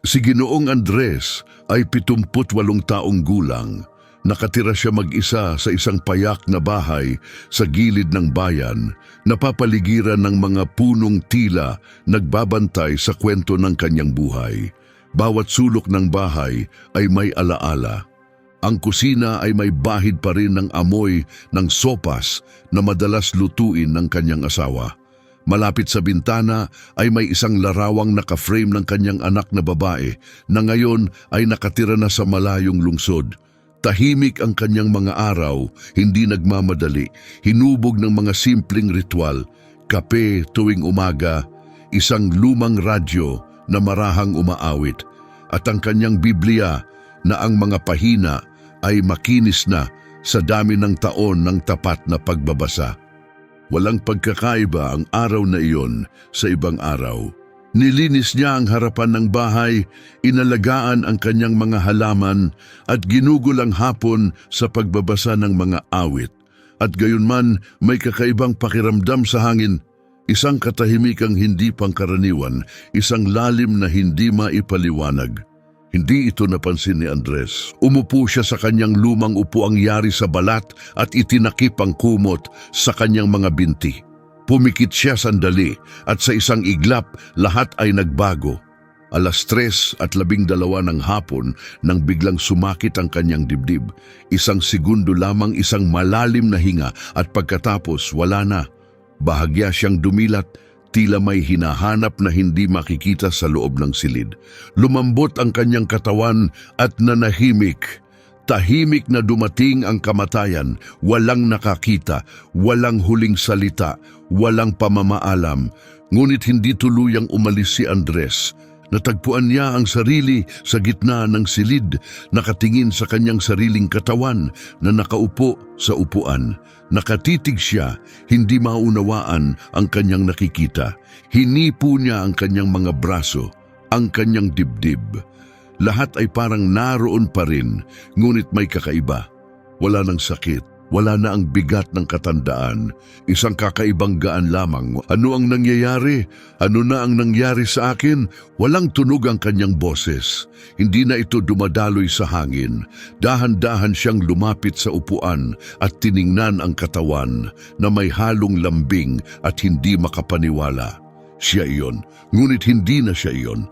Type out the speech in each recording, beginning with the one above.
Si Ginoong Andres ay 78 taong gulang. Nakatira siya mag-isa sa isang payak na bahay sa gilid ng bayan, napapaligiran ng mga punong tila nagbabantay sa kwento ng kanyang buhay. Bawat sulok ng bahay ay may alaala. Ang kusina ay may bahid pa rin ng amoy ng sopas na madalas lutuin ng kanyang asawa. Malapit sa bintana ay may isang larawang naka-frame ng kanyang anak na babae na ngayon ay nakatira na sa malayong lungsod. Tahimik ang kanyang mga araw, hindi nagmamadali, hinubog ng mga simpleng ritual, kape tuwing umaga, isang lumang radyo na marahang umaawit, at ang kanyang Biblia na ang mga pahina ay makinis na sa dami ng taon ng tapat na pagbabasa. Walang pagkakaiba ang araw na iyon sa ibang araw. Nilinis niya ang harapan ng bahay, inalagaan ang kanyang mga halaman at ginugol ang hapon sa pagbabasa ng mga awit. At gayunman may kakaibang pakiramdam sa hangin, isang katahimikang hindi pangkaraniwan, isang lalim na hindi maipaliwanag. Hindi ito napansin ni Andres. Umupo siya sa kanyang lumang upuang yari sa balat at itinakip ang kumot sa kanyang mga binti. Pumikit siya sandali at sa isang iglap lahat ay nagbago. 3:12 ng hapon nang biglang sumakit ang kanyang dibdib. Isang segundo lamang, isang malalim na hinga at pagkatapos wala na. Bahagya siyang dumilat, tila may hinahanap na hindi makikita sa loob ng silid. Lumambot ang kanyang katawan at nanahimik. Tahimik na dumating ang kamatayan, walang nakakita, walang huling salita, walang pamamaalam. Ngunit hindi tuluyang umalis si Andres. Natagpuan niya ang sarili sa gitna ng silid, nakatingin sa kanyang sariling katawan na nakaupo sa upuan. Nakatitig siya, hindi maunawaan ang kanyang nakikita. Hinipo niya ang kanyang mga braso, ang kanyang dibdib. Lahat ay parang naroon pa rin, ngunit may kakaiba. Wala ng sakit, wala na ang bigat ng katandaan. Isang kakaibang gaan lamang. Ano ang nangyayari? Ano na ang nangyari sa akin? Walang tunog ang kanyang boses. Hindi na ito dumadaloy sa hangin. Dahan-dahan siyang lumapit sa upuan at tiningnan ang katawan na may halong lambing at hindi makapaniwala. Siya iyon, ngunit hindi na siya iyon.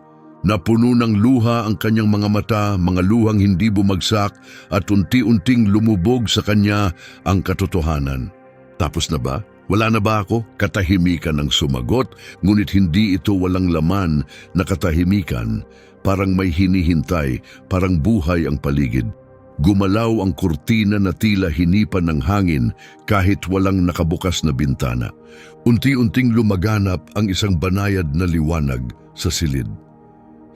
Napuno ng luha ang kanyang mga mata, mga luhang hindi bumagsak at unti-unting lumubog sa kanya ang katotohanan. Tapos na ba? Wala na ba ako? Katahimikan ang sumagot, ngunit hindi ito walang laman na katahimikan. Parang may hinihintay, parang buhay ang paligid. Gumalaw ang kurtina na tila hinipan ng hangin kahit walang nakabukas na bintana. Unti-unting lumaganap ang isang banayad na liwanag sa silid.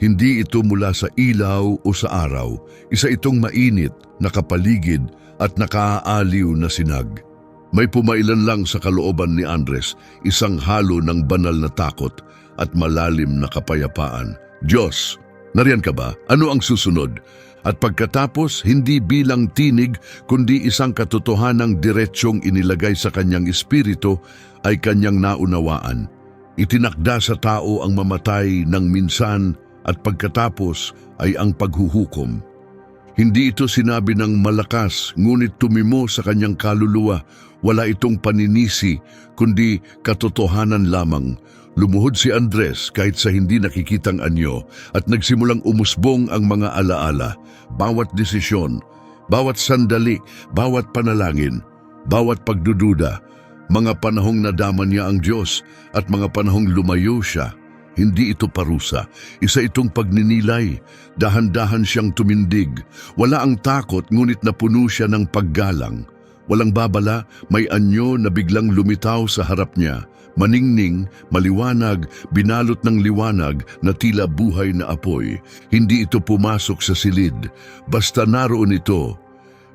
Hindi ito mula sa ilaw o sa araw, isa itong mainit, nakapaligid at nakaaaliw na sinag. May pumailan lang sa kalooban ni Andres, isang halo ng banal na takot at malalim na kapayapaan. Diyos, nariyan ka ba? Ano ang susunod? At pagkatapos, hindi bilang tinig, kundi isang katotohanang diretsyong inilagay sa kanyang espiritu ay kanyang naunawaan. Itinakda sa tao ang mamatay ng minsan at pagkatapos ay ang paghuhukom. Hindi ito sinabi ng malakas, ngunit tumimo sa kanyang kaluluwa. Wala itong paninisi, kundi katotohanan lamang. Lumuhod si Andres kahit sa hindi nakikitang anyo at nagsimulang umusbong ang mga alaala. Bawat desisyon, bawat sandali, bawat panalangin, bawat pagdududa. Mga panahong nadama niya ang Diyos at mga panahong lumayo siya. Hindi ito parusa, isa itong pagninilay. Dahan-dahan siyang tumindig. Wala ang takot, ngunit napuno siya ng paggalang. Walang babala, may anyo na biglang lumitaw sa harap niya. Maningning, maliwanag, binalot ng liwanag na tila buhay na apoy. Hindi ito pumasok sa silid, basta naroon ito.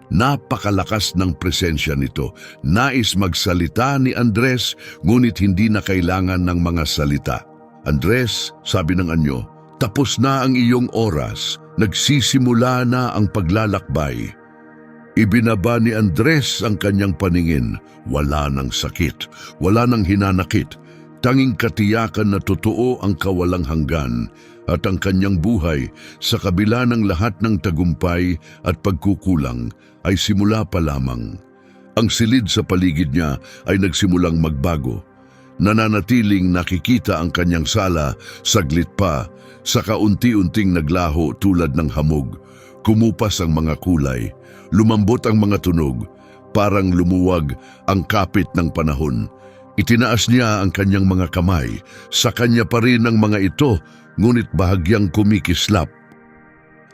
Napakalakas ng presensya nito. Nais magsalita ni Andres, ngunit hindi na kailangan ng mga salita. Andres, sabi ng anyo, tapos na ang iyong oras, nagsisimula na ang paglalakbay. Ibinaba ni Andres ang kanyang paningin. Wala ng sakit, wala ng hinanakit. Tanging katiyakan na totoo ang kawalang hanggan. At ang kanyang buhay sa kabila ng lahat ng tagumpay at pagkukulang ay simula pa lamang. Ang silid sa paligid niya ay nagsimulang magbago. Nananatiling nakikita ang kanyang sala, saglit pa, saka unti-unting naglaho tulad ng hamog. Kumupas ang mga kulay, lumambot ang mga tunog, parang lumuwag ang kapit ng panahon. Itinaas niya ang kanyang mga kamay, sa kanya pa rin ang mga ito, ngunit bahagyang kumikislap.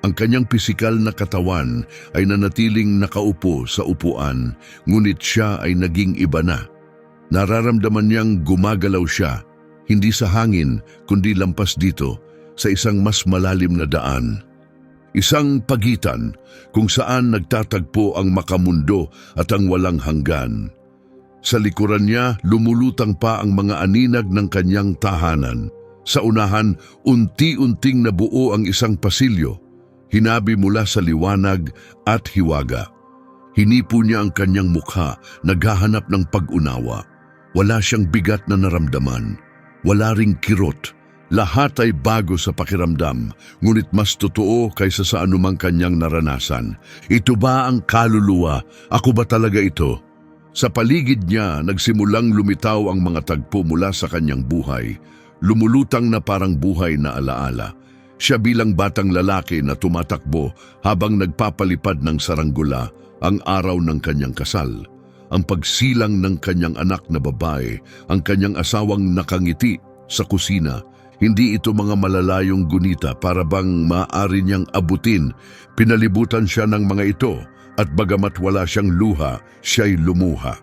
Ang kanyang pisikal na katawan ay nanatiling nakaupo sa upuan, ngunit siya ay naging iba na. Nararamdaman niyang gumagalaw siya, hindi sa hangin kundi lampas dito, sa isang mas malalim na daan. Isang pagitan kung saan nagtatagpo ang makamundo at ang walang hanggan. Sa likuran niya, lumulutang pa ang mga aninag ng kanyang tahanan. Sa unahan, unti-unting nabuo ang isang pasilyo, hinabi mula sa liwanag at hiwaga. Hinipo niya ang kanyang mukha, naghahanap ng pag-unawa. Wala siyang bigat na naramdaman, wala ring kirot. Lahat ay bago sa pakiramdam, ngunit mas totoo kaysa sa anumang kanyang naranasan. Ito ba ang kaluluwa? Ako ba talaga ito? Sa paligid niya, nagsimulang lumitaw ang mga tagpo mula sa kanyang buhay, lumulutang na parang buhay na alaala. Siya bilang batang lalaki na tumatakbo habang nagpapalipad ng saranggula ang araw ng kanyang kasal. Ang pagsilang ng kanyang anak na babae, ang kanyang asawang nakangiti sa kusina. Hindi ito mga malalayong gunita para bang maaari niyang abutin. Pinalibutan siya ng mga ito at bagamat wala siyang luha, siya'y lumuha.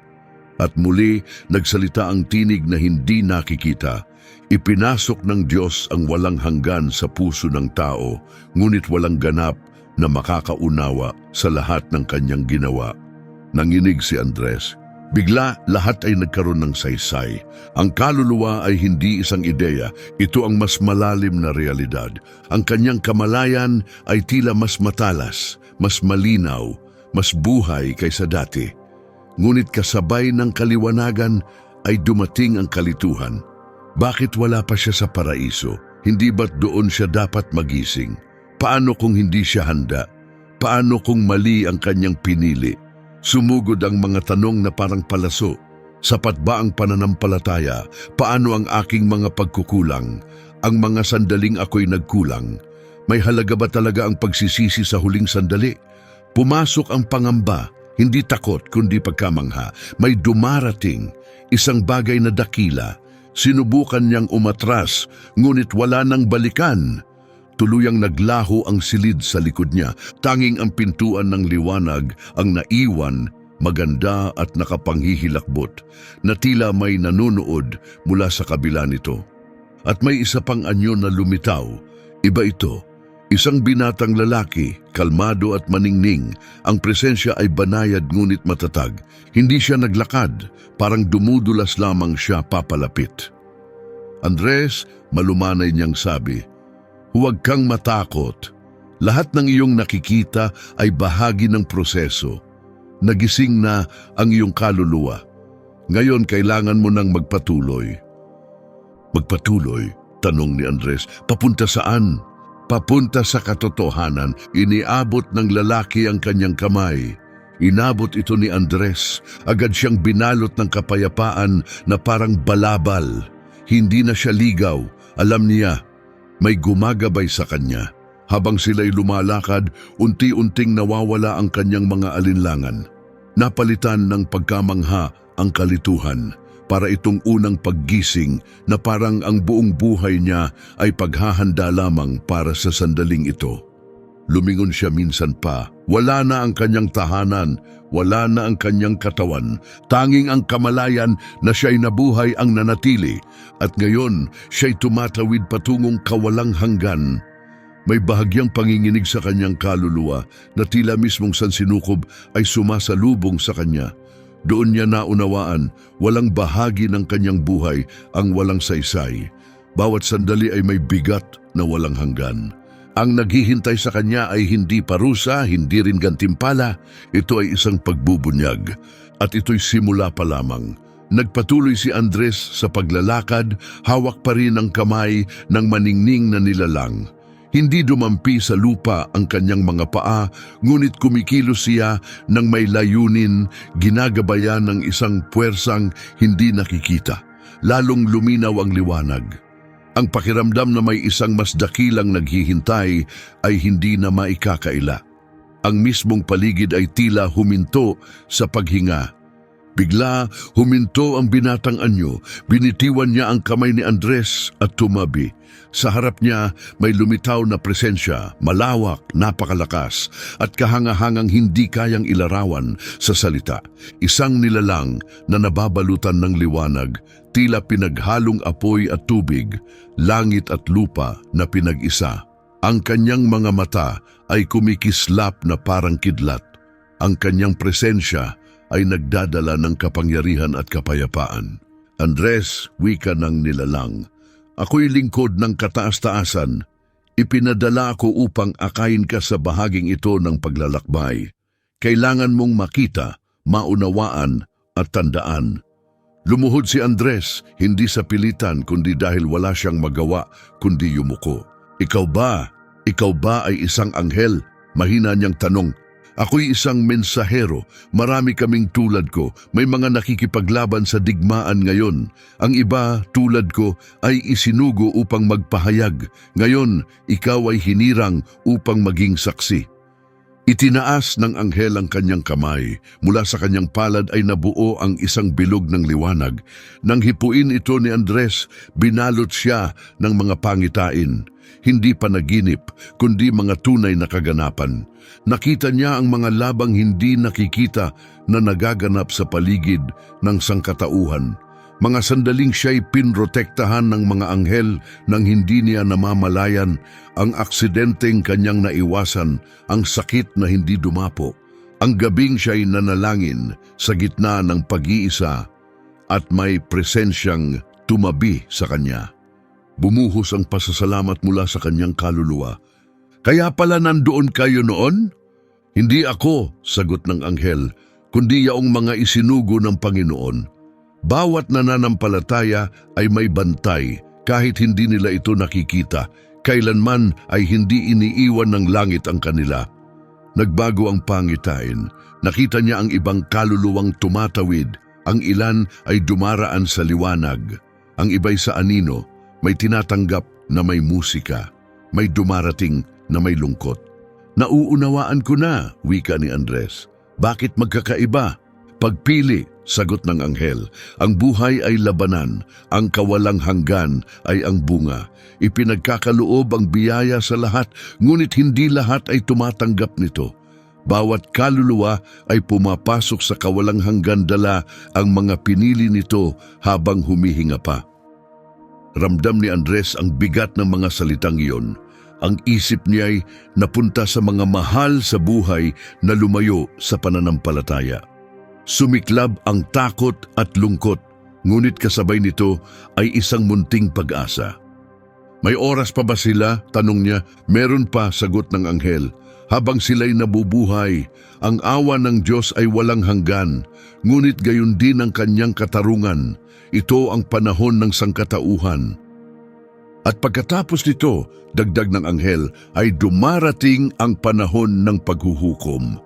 At muli nagsalita ang tinig na hindi nakikita. Ipinasok ng Diyos ang walang hanggan sa puso ng tao, ngunit walang ganap na makakaunawa sa lahat ng kanyang ginawa. Nanginig si Andres. Bigla, lahat ay nagkaroon ng saysay. Ang kaluluwa ay hindi isang ideya, ito ang mas malalim na realidad. Ang kanyang kamalayan ay tila mas matalas, mas malinaw, mas buhay kaysa dati. Ngunit kasabay ng kaliwanagan ay dumating ang kalituhan. Bakit wala pa siya sa paraiso? Hindi ba't doon siya dapat magising? Paano kung hindi siya handa? Paano kung mali ang kanyang pinili? Sumugod ang mga tanong na parang palaso. Sapat ba ang pananampalataya? Paano ang aking mga pagkukulang? Ang mga sandaling ako'y nagkulang? May halaga ba talaga ang pagsisisi sa huling sandali? Pumasok ang pangamba, hindi takot kundi pagkamangha. May dumarating, isang bagay na dakila. Sinubukan niyang umatras, ngunit wala nang balikan. Tuluyang naglaho ang silid sa likod niya. Tanging ang pintuan ng liwanag ang naiwan, maganda at nakapanghihilakbot, na tila may nanunood mula sa kabila nito. At may isa pang anyo na lumitaw. Iba ito. Isang binatang lalaki, kalmado at maningning. Ang presensya ay banayad ngunit matatag. Hindi siya naglakad, parang dumudulas lamang siya papalapit. Andres, malumanay niyang sabi, "Huwag kang matakot. Lahat ng iyong nakikita ay bahagi ng proseso. Nagising na ang iyong kaluluwa. Ngayon kailangan mo nang magpatuloy." Magpatuloy? Tanong ni Andres. Papunta saan? Papunta sa katotohanan. Iniabot ng lalaki ang kanyang kamay. Inabot ito ni Andres. Agad siyang binalot ng kapayapaan na parang balabal. Hindi na siya ligaw. Alam niya, may gumagabay sa kanya. Habang sila'y lumalakad, unti-unting nawawala ang kanyang mga alinlangan. Napalitan ng pagkamangha ang kalituhan. Para itong unang paggising na parang ang buong buhay niya ay paghahanda lamang para sa sandaling ito. Lumingon siya minsan pa. Wala na ang kanyang tahanan, wala na ang kanyang katawan. Tanging ang kamalayan na siya'y nabuhay ang nanatili. At ngayon, siya'y tumatawid patungong kawalang hanggan. May bahagyang panginginig sa kanyang kaluluwa na tila mismong sansinukob ay sumasalubong sa kanya. Doon niya naunawaan, walang bahagi ng kanyang buhay ang walang saysay. Bawat sandali ay may bigat na walang hanggan. Ang naghihintay sa kanya ay hindi parusa, hindi rin gantimpala. Ito ay isang pagbubunyag at ito'y simula pa lamang. Nagpatuloy si Andres sa paglalakad, hawak pa rin ang kamay ng maningning na nilalang. Hindi dumampi sa lupa ang kanyang mga paa, ngunit kumikilos siya ng may layunin, ginagabayan ng isang puwersang hindi nakikita. Lalong luminaw ang liwanag. Ang pakiramdam na may isang mas dakilang naghihintay ay hindi na maikakaila. Ang mismong paligid ay tila huminto sa paghinga. Bigla, huminto ang binatang anyo, binitiwan niya ang kamay ni Andres at tumabi. Sa harap niya may lumitaw na presensya, malawak, napakalakas, at kahangahangang hindi kayang ilarawan sa salita. Isang nilalang na nababalutan ng liwanag, tila pinaghalong apoy at tubig, langit at lupa na pinag-isa. Ang kanyang mga mata ay kumikislap na parang kidlat. Ang kanyang presensya ay nagdadala ng kapangyarihan at kapayapaan. Andres, wika ng nilalang, ako'y lingkod ng kataas-taasan. Ipinadala ako upang akayin ka sa bahaging ito ng paglalakbay. Kailangan mong makita, maunawaan at tandaan. Lumuhod si Andres, hindi sa pilitan kundi dahil wala siyang magawa kundi yumuko. Ikaw ba ay isang anghel? Mahina niyang tanong. Ako'y isang mensahero, marami kaming tulad ko, may mga nakikipaglaban sa digmaan ngayon. Ang iba, tulad ko, ay isinugo upang magpahayag. Ngayon, ikaw ay hinirang upang maging saksi. Itinaas ng anghel ang kanyang kamay. Mula sa kanyang palad ay nabuo ang isang bilog ng liwanag. Nang hipuin ito ni Andres, binalot siya ng mga pangitain. Hindi panaginip, kundi mga tunay na kaganapan. Nakita niya ang mga labang hindi nakikita na nagaganap sa paligid ng sangkatauhan. Mga sandaling siya'y pinrotektahan ng mga anghel nang hindi niya namamalayan ang aksidenteng kanyang naiwasan, ang sakit na hindi dumapo. Ang gabing siya'y nanalangin sa gitna ng pag-iisa at may presensyang tumabi sa kanya. Bumuhos ang pasasalamat mula sa kanyang kaluluwa. Kaya pala nandoon kayo noon? Hindi ako, sagot ng anghel, kundi yaong mga isinugo ng Panginoon. Bawat nananampalataya ay may bantay kahit hindi nila ito nakikita. Kailanman ay hindi iniiwan ng langit ang kanila. Nagbago ang pangitain. Nakita niya ang ibang kaluluwang tumatawid. Ang ilan ay dumaraan sa liwanag. Ang iba'y sa anino. May tinatanggap na may musika, may dumarating na may lungkot. Nauunawaan ko na, wika ni Andres. Bakit magkakaiba? Pagpili, sagot ng anghel. Ang buhay ay labanan, ang kawalang hanggan ay ang bunga. Ipinagkakaloob ang biyaya sa lahat, ngunit hindi lahat ay tumatanggap nito. Bawat kaluluwa ay pumapasok sa kawalang hanggan, dala ang mga pinili nito habang humihinga pa. Ramdam ni Andres ang bigat ng mga salitang iyon. Ang isip niya ay napunta sa mga mahal sa buhay na lumayo sa pananampalataya. Sumiklab ang takot at lungkot, ngunit kasabay nito ay isang munting pag-asa. May oras pa ba sila? Tanong niya. Meron pa, sagot ng anghel. Habang sila'y nabubuhay, ang awa ng Diyos ay walang hanggan, ngunit gayon din ang kanyang katarungan. Ito ang panahon ng sangkatauhan. At pagkatapos nito, dagdag ng anghel, ay dumarating ang panahon ng paghuhukom.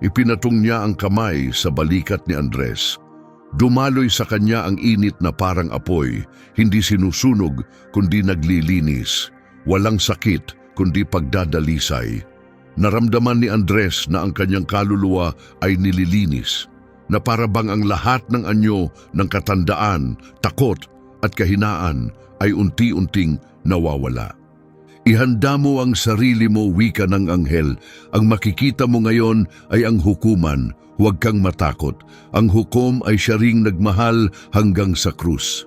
Ipinatong niya ang kamay sa balikat ni Andres. Dumaloy sa kanya ang init na parang apoy, hindi sinusunog kundi naglilinis. Walang sakit kundi pagdadalisay. Naramdaman ni Andres na ang kanyang kaluluwa ay nililinis, na para bang ang lahat ng anyo ng katandaan, takot at kahinaan ay unti-unting nawawala. Ihanda mo ang sarili mo, wika ng anghel. Ang makikita mo ngayon ay ang hukuman. Huwag kang matakot. Ang hukom ay siya ring nagmahal hanggang sa krus.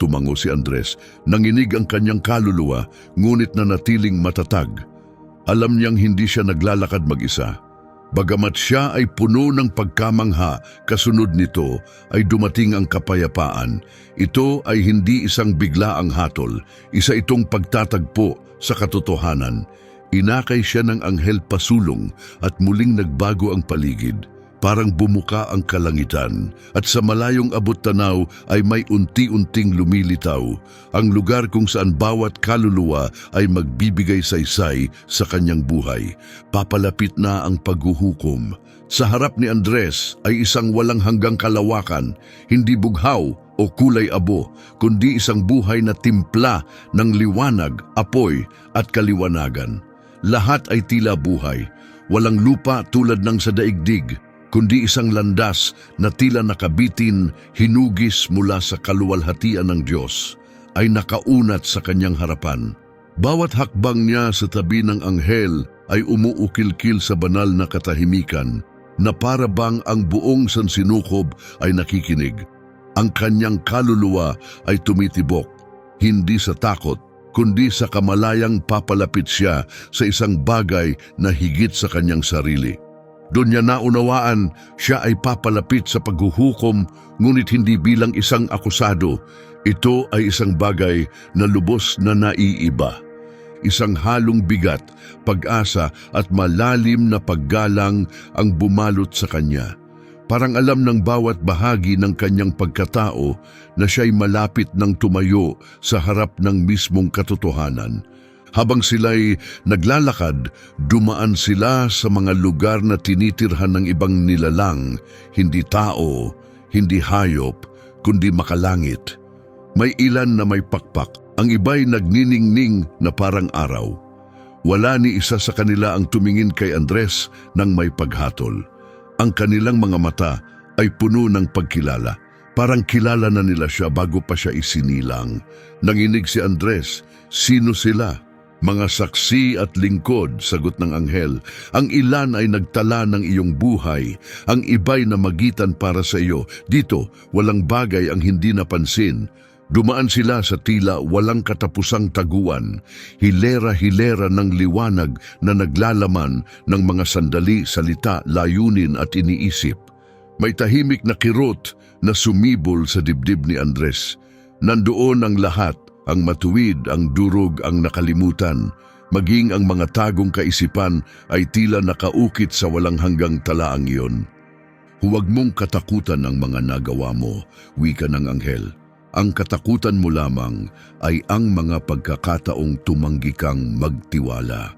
Tumango si Andres. Nanginig ang kanyang kaluluwa, ngunit nanatiling matatag. Alam niyang hindi siya naglalakad mag-isa. Bagamat siya ay puno ng pagkamangha, kasunod nito ay dumating ang kapayapaan. Ito ay hindi isang biglaang hatol, isa itong pagtatagpo sa katotohanan. Inakay siya ng anghel pasulong at muling nagbago ang paligid. Parang bumuka ang kalangitan at sa malayong abot tanaw ay may unti-unting lumilitaw ang lugar kung saan bawat kaluluwa ay magbibigay saysay sa kanyang buhay. Papalapit na ang paghuhukom. Sa harap ni Andres ay isang walang hanggang kalawakan, hindi bughaw o kulay abo, kundi isang buhay na timpla ng liwanag, apoy at kaliwanagan. Lahat ay tila buhay, walang lupa tulad ng sa daigdig, kundi isang landas na tila nakabitin, hinugis mula sa kaluwalhatian ng Diyos, ay nakaunat sa kanyang harapan. Bawat hakbang niya sa tabi ng anghel ay umuukil-kil sa banal na katahimikan, na para bang ang buong sansinukob ay nakikinig. Ang kanyang kaluluwa ay tumitibok, hindi sa takot, kundi sa kamalayang papalapit siya sa isang bagay na higit sa kanyang sarili. Doon niya naunawaan, siya ay papalapit sa paghuhukom, ngunit hindi bilang isang akusado. Ito ay isang bagay na lubos na naiiba. Isang halong bigat, pag-asa at malalim na paggalang ang bumalot sa kanya. Parang alam ng bawat bahagi ng kanyang pagkatao na siya'y malapit ng tumayo sa harap ng mismong katotohanan. Habang sila'y naglalakad, dumaan sila sa mga lugar na tinitirhan ng ibang nilalang, hindi tao, hindi hayop, kundi makalangit. May ilan na may pakpak, ang iba'y nagniningning na parang araw. Wala ni isa sa kanila ang tumingin kay Andres nang may paghatol. Ang kanilang mga mata ay puno ng pagkilala. Parang kilala na nila siya bago pa siya isinilang. Nanginig si Andres, sino sila? Mga saksi at lingkod, sagot ng anghel. Ang ilan ay nagtala ng iyong buhay, ang iba'y namagitan para sa iyo. Dito, walang bagay ang hindi napansin. Dumaan sila sa tila walang katapusang taguan, hilera-hilera ng liwanag na naglalaman ng mga sandali, salita, layunin at iniisip. May tahimik na kirot na sumibol sa dibdib ni Andres. Nandoon ang lahat, ang matuwid, ang durog, ang nakalimutan, maging ang mga tagong kaisipan ay tila nakaukit sa walang hanggang talaang iyon. Huwag mong katakutan ang mga nagawa mo, wika ng anghel. Ang katakutan mo lamang ay ang mga pagkakataong tumanggi kang magtiwala.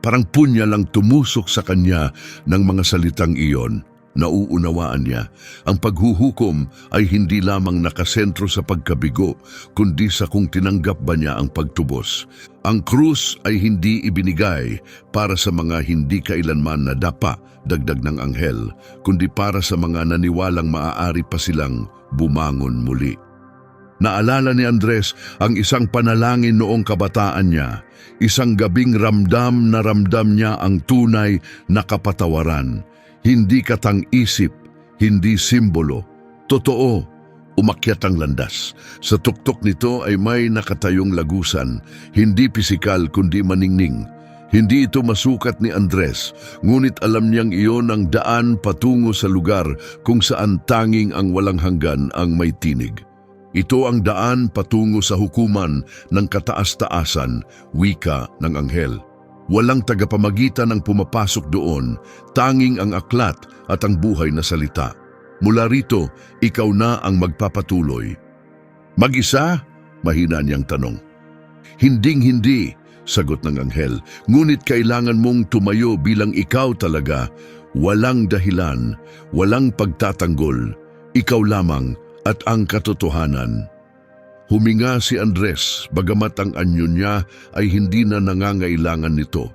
Parang punya lang tumusok sa kanya ng mga salitang iyon. Nauunawaan niya, ang paghuhukom ay hindi lamang nakasentro sa pagkabigo, kundi sa kung tinanggap ba niya ang pagtubos. Ang krus ay hindi ibinigay para sa mga hindi kailanman nadapa, dagdag ng anghel, kundi para sa mga naniwalang maaari pa silang bumangon muli. Naalala ni Andres ang isang panalangin noong kabataan niya, isang gabing ramdam niya ang tunay na kapatawaran. Hindi katang-isip, hindi simbolo. Totoo, umakyat ang landas. Sa tuktok nito ay may nakatayong lagusan, hindi pisikal kundi maningning. Hindi ito masukat ni Andres, ngunit alam niyang iyon ang daan patungo sa lugar kung saan tanging ang walang hanggan ang may tinig. Ito ang daan patungo sa hukuman ng kataas-taasan, wika ng anghel. Walang tagapamagitan ang pumapasok doon, tanging ang aklat at ang buhay na salita. Mula rito, ikaw na ang magpapatuloy. Mag-isa? Mahina niyang tanong. Hinding-hindi, sagot ng anghel, ngunit kailangan mong tumayo bilang ikaw talaga, walang dahilan, walang pagtatanggol, ikaw lamang at ang katotohanan. Huminga si Andres, bagamat ang anyo niya ay hindi na nangangailangan nito.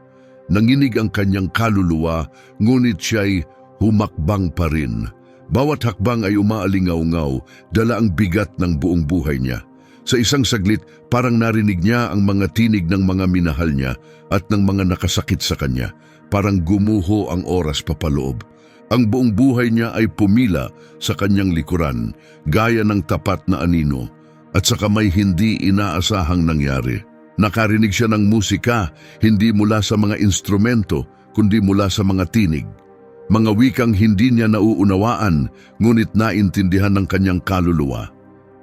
Nanginig ang kanyang kaluluwa, ngunit siya'y humakbang pa rin. Bawat hakbang ay umaalingaw-ngaw, dala ang bigat ng buong buhay niya. Sa isang saglit, parang narinig niya ang mga tinig ng mga minahal niya at ng mga nakasakit sa kanya. Parang gumuho ang oras papaloob. Ang buong buhay niya ay pumila sa kanyang likuran, gaya ng tapat na anino. At saka may hindi inaasahang nangyari. Nakarinig siya ng musika, hindi mula sa mga instrumento, kundi mula sa mga tinig. Mga wikang hindi niya nauunawaan, ngunit naintindihan ng kanyang kaluluwa.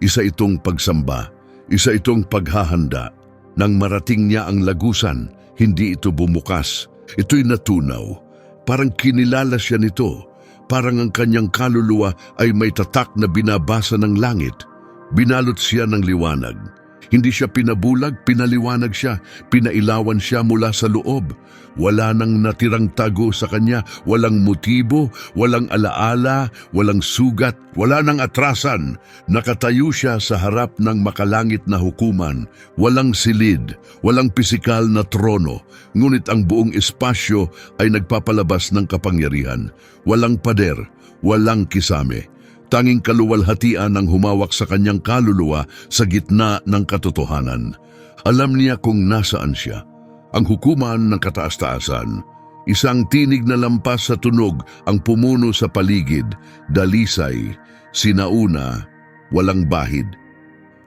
Isa itong pagsamba, isa itong paghahanda. Nang marating niya ang lagusan, hindi ito bumukas. Ito'y natunaw. Parang kinilala siya nito. parang ang kanyang kaluluwa ay may tatak na binabasa ng langit. Binalot siya ng liwanag. Hindi siya pinabulag, pinaliwanag siya, pinailawan siya mula sa loob. Wala nang natirang tago sa kanya, walang motibo, walang alaala, walang sugat, wala nang atrasan. Nakatayo siya sa harap ng makalangit na hukuman, walang silid, walang pisikal na trono, ngunit ang buong espasyo ay nagpapalabas ng kapangyarihan. Walang pader, walang kisame. Tanging kaluwalhatian ang humawak sa kanyang kaluluwa sa gitna ng katotohanan. Alam niya kung nasaan siya. Ang hukuman ng kataas-taasan. Isang tinig na lampas sa tunog ang pumuno sa paligid, dalisay, sinauna, walang bahid.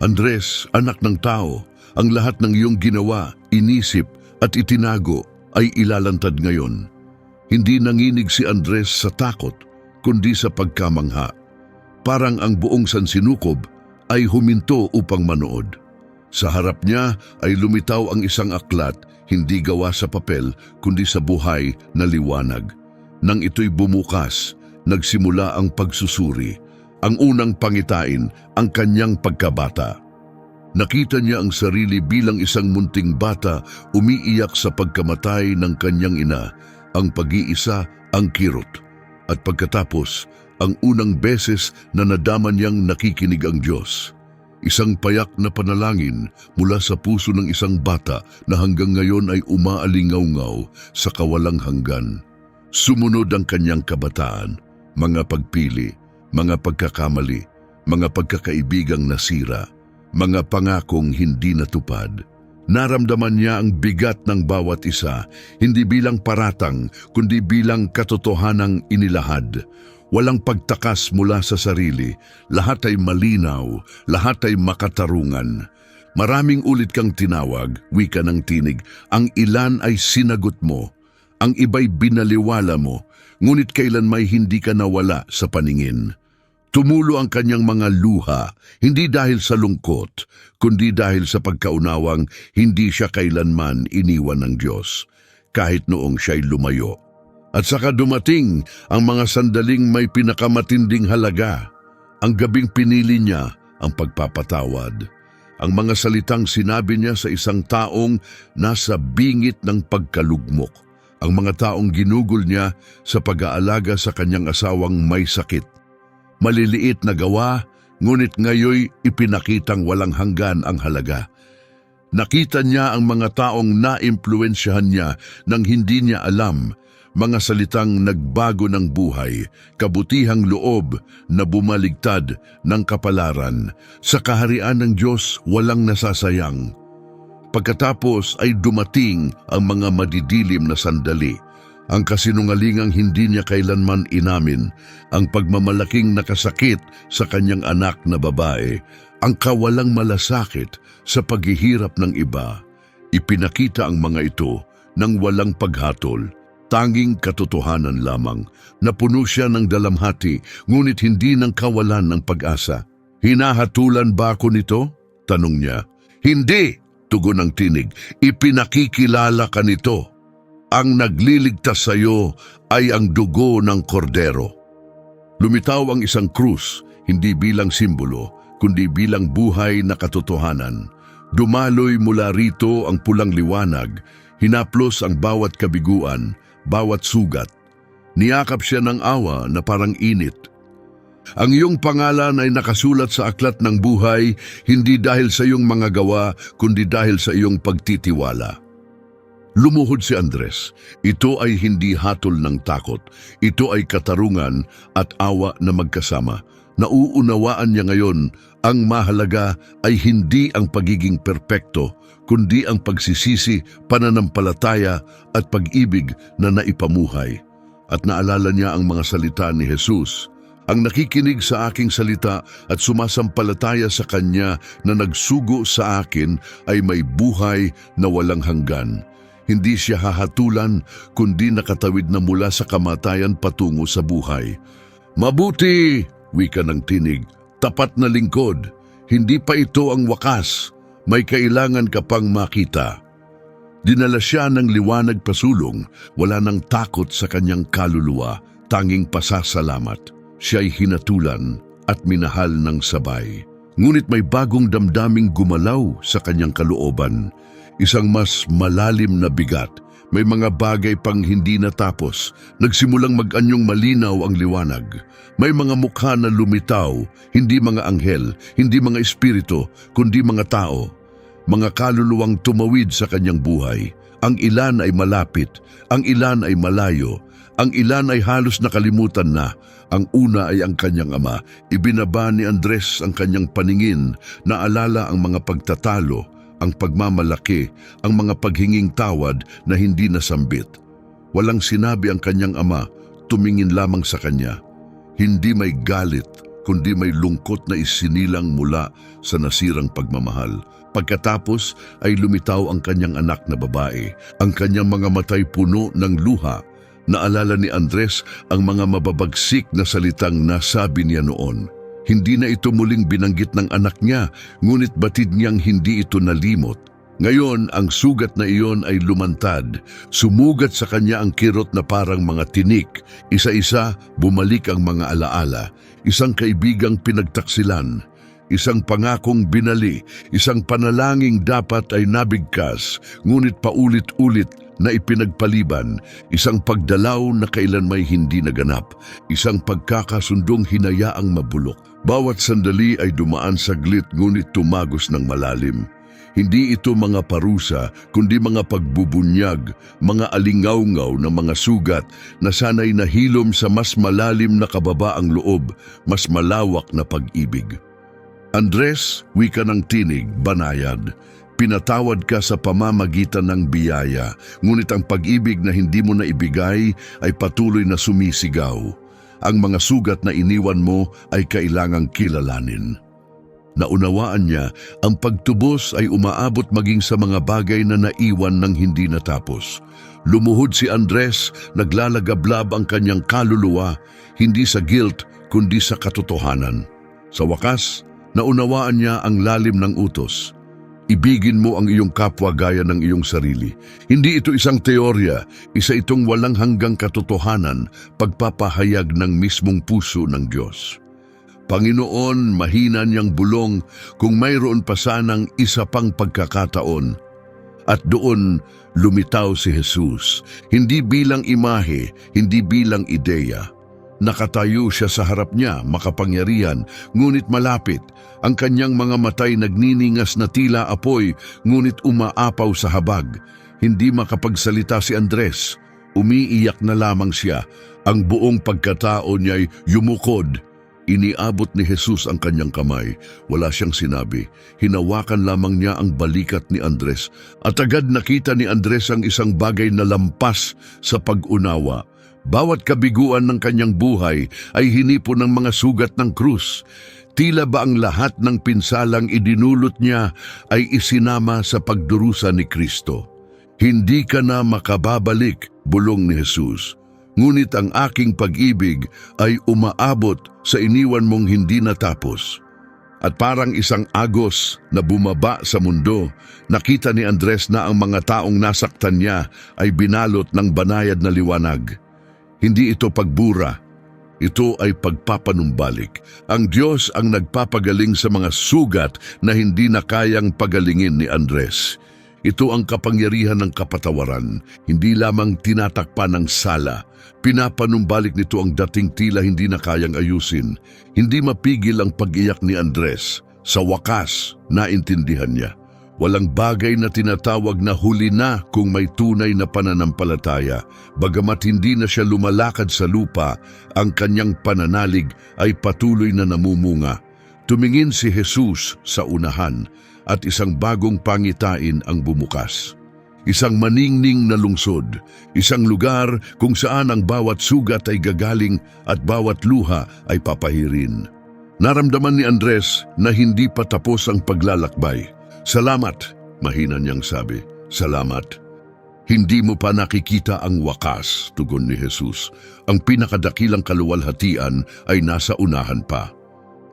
Andres, anak ng tao, ang lahat ng iyong ginawa, inisip at itinago ay ilalantad ngayon. Hindi nanginig si Andres sa takot, kundi sa pagkamangha. Parang ang buong sansinukob ay huminto upang manood. Sa harap niya ay lumitaw ang isang aklat, hindi gawa sa papel, kundi sa buhay na liwanag. Nang ito'y bumukas, nagsimula ang pagsusuri. Ang unang pangitain, ang kanyang pagkabata. Nakita niya ang sarili bilang isang munting bata umiiyak sa pagkamatay ng kanyang ina, ang pag-iisa, ang kirot. At pagkatapos, ang unang beses na nadama niyang nakikinig ang Diyos. Isang payak na panalangin mula sa puso ng isang bata na hanggang ngayon ay umaalingaw-ngaw sa kawalang hanggan. Sumunod ang kanyang kabataan, mga pagpili, mga pagkakamali, mga pagkakaibigang nasira, mga pangakong hindi natupad. Naramdaman niya ang bigat ng bawat isa, hindi bilang paratang, kundi bilang katotohanang inilahad. Walang pagtakas mula sa sarili, lahat ay malinaw, lahat ay makatarungan. Maraming ulit kang tinawag, wika ng tinig, ang ilan ay sinagot mo, ang iba'y binaliwala mo, ngunit kailan may hindi ka nawala sa paningin. Tumulo ang kanyang mga luha, hindi dahil sa lungkot, kundi dahil sa pagkaunawang hindi siya kailanman iniwan ng Diyos, kahit noong siya'y lumayo. At saka dumating ang mga sandaling may pinakamatinding halaga. Ang gabing pinili niya ang pagpapatawad. Ang mga salitang sinabi niya sa isang taong nasa bingit ng pagkalugmok. Ang mga taong ginugol niya sa pag-aalaga sa kanyang asawang may sakit. Maliliit na gawa, ngunit ngayoy ipinakitang walang hanggan ang halaga. Nakita niya ang mga taong naimpluwensyahan niya nang hindi niya alam, mga salitang nagbago ng buhay, kabutihang loob na bumaligtad ng kapalaran. Sa kaharian ng Diyos, walang nasasayang. Pagkatapos ay dumating ang mga madidilim na sandali. Ang kasinungalingang hindi niya kailanman inamin, ang pagmamalaking nakasakit sa kanyang anak na babae, ang kawalang malasakit sa paghihirap ng iba. Ipinakita ang mga ito nang walang paghatol. Tanging katotohanan lamang na puno siya ng dalamhati, ngunit hindi ng kawalan ng pag-asa. Hinahatulan ba ako nito? Tanong niya. Hindi, tugon ng tinig. Ipinakikilala ka nito. Ang nagliligtas sa iyo ay ang dugo ng kordero. Lumitaw ang isang krus, hindi bilang simbolo, kundi bilang buhay na katotohanan. Dumaloy mula rito ang pulang liwanag, hinaplos ang bawat kabiguan, bawat sugat. Niyakap siya ng awa na parang init. Ang iyong pangalan ay nakasulat sa aklat ng buhay, hindi dahil sa iyong mga gawa, kundi dahil sa iyong pagtitiwala. Lumuhod si Andres. Ito ay hindi hatol ng takot. Ito ay katarungan at awa na magkasama. Nauunawaan niya ngayon, ang mahalaga ay hindi ang pagiging perpekto, kundi ang pagsisisi, pananampalataya at pag-ibig na naipamuhay. At naalala niya ang mga salita ni Jesus, ang nakikinig sa aking salita at sumasampalataya sa Kanya na nagsugo sa akin ay may buhay na walang hanggan. Hindi siya hahatulan, kundi nakatawid na mula sa kamatayan patungo sa buhay. Mabuti, wika ng tinig, tapat na lingkod. Hindi pa ito ang wakas. May kailangan ka pang makita. Dinala siya ng liwanag pasulong, wala nang takot sa kanyang kaluluwa, tanging pasasalamat. Siya'y hinatulan at minahal ng sabay. Ngunit may bagong damdaming gumalaw sa kanyang kalooban. Isang mas malalim na bigat. May mga bagay pang hindi natapos. Nagsimulang mag-anyong malinaw ang liwanag. May mga mukha na lumitaw, hindi mga anghel, hindi mga espiritu, kundi mga tao. Mga kaluluwang tumawid sa kanyang buhay. Ang ilan ay malapit, ang ilan ay malayo, ang ilan ay halos nakalimutan na. Ang una ay ang kanyang ama. Ibinaba ni Andres ang kanyang paningin, naalala ang mga pagtatalo, ang pagmamalaki, ang mga paghinging tawad na hindi nasambit. Walang sinabi ang kanyang ama, tumingin lamang sa kanya. Hindi may galit, kundi may lungkot na isinilang mula sa nasirang pagmamahal. Pagkatapos ay lumitaw ang kanyang anak na babae. Ang kanyang mga matay puno ng luha. Naalala ni Andres ang mga mababagsik na salitang nasabi niya noon. Hindi na ito muling binanggit ng anak niya, ngunit batid niyang hindi ito nalimot. Ngayon, ang sugat na iyon ay lumantad. Sumugat sa kanya ang kirot na parang mga tinik. Isa-isa, bumalik ang mga alaala. Isang kaibigang pinagtaksilan. Isang pangakong binali. Isang panalangin dapat ay nabigkas, ngunit paulit-ulit na ipinagpaliban. Isang pagdalaw na kailan may hindi naganap. Isang pagkakasundong hinayaang mabulok. Bawat sandali ay dumaan saglit ngunit tumagos ng malalim. Hindi ito mga parusa, kundi mga pagbubunyag, mga alingaw-ngaw na mga sugat na sana'y nahilom sa mas malalim na kababaang loob, mas malawak na pag-ibig. Andres, wika ng tinig, banayad. Pinatawad ka sa pamamagitan ng biyaya, ngunit ang pag-ibig na hindi mo na ibigay ay patuloy na sumisigaw. Ang mga sugat na iniwan mo ay kailangang kilalanin. Naunawaan niya, ang pagtubos ay umaabot maging sa mga bagay na naiwan ng hindi natapos. Lumuhod si Andres, naglalagablab ang kanyang kaluluwa, hindi sa guilt, kundi sa katotohanan. Sa wakas, naunawaan niya ang lalim ng utos. Ibigin mo ang iyong kapwa gaya ng iyong sarili. Hindi ito isang teorya, isa itong walang hanggang katotohanan, pagpapahayag ng mismong puso ng Diyos. Panginoon, mahina niyang bulong kung mayroon pa sanang isa pang pagkakataon. At doon lumitaw si Jesus, hindi bilang imahe, hindi bilang ideya. Nakatayo siya sa harap niya, makapangyarihan, ngunit malapit. Ang kanyang mga matay nagniningas na tila apoy, ngunit umaapaw sa habag. Hindi makapagsalita si Andres. Umiiyak na lamang siya. Ang buong pagkatao niya'y yumukod. Iniabot ni Jesus ang kanyang kamay. Wala siyang sinabi. Hinawakan lamang niya ang balikat ni Andres. At agad nakita ni Andres ang isang bagay na lampas sa pag-unawa. Bawat kabiguan ng kanyang buhay ay hinipo ng mga sugat ng krus. Tila ba ang lahat ng pinsalang idinulot niya ay isinama sa pagdurusa ni Kristo. Hindi ka na makababalik, bulong ni Jesus. Ngunit ang aking pag-ibig ay umaabot sa iniwan mong hindi natapos. At parang isang agos na bumaba sa mundo, nakita ni Andres na ang mga taong nasaktan niya ay binalot ng banayad na liwanag. Hindi ito pagbura, ito ay pagpapanumbalik. Ang Diyos ang nagpapagaling sa mga sugat na hindi na kayang pagalingin ni Andres. Ito ang kapangyarihan ng kapatawaran, hindi lamang tinatakpan ng sala. Pinapanumbalik nito ang dating tila hindi na kayang ayusin. Hindi mapigil ang pag-iyak ni Andres. Sa wakas, naintindihan niya. Walang bagay na tinatawag na huli na kung may tunay na pananampalataya. Bagamat hindi na siya lumalakad sa lupa, ang kanyang pananalig ay patuloy na namumunga. Tumingin si Jesus sa unahan at isang bagong pangitain ang bumukas. Isang maningning na lungsod, isang lugar kung saan ang bawat sugat ay gagaling at bawat luha ay papahirin. Naramdaman ni Andres na hindi pa tapos ang paglalakbay. Salamat, mahina niyang sabi. Salamat. Hindi mo pa nakikita ang wakas, tugon ni Jesus. Ang pinakadakilang kaluwalhatian ay nasa unahan pa.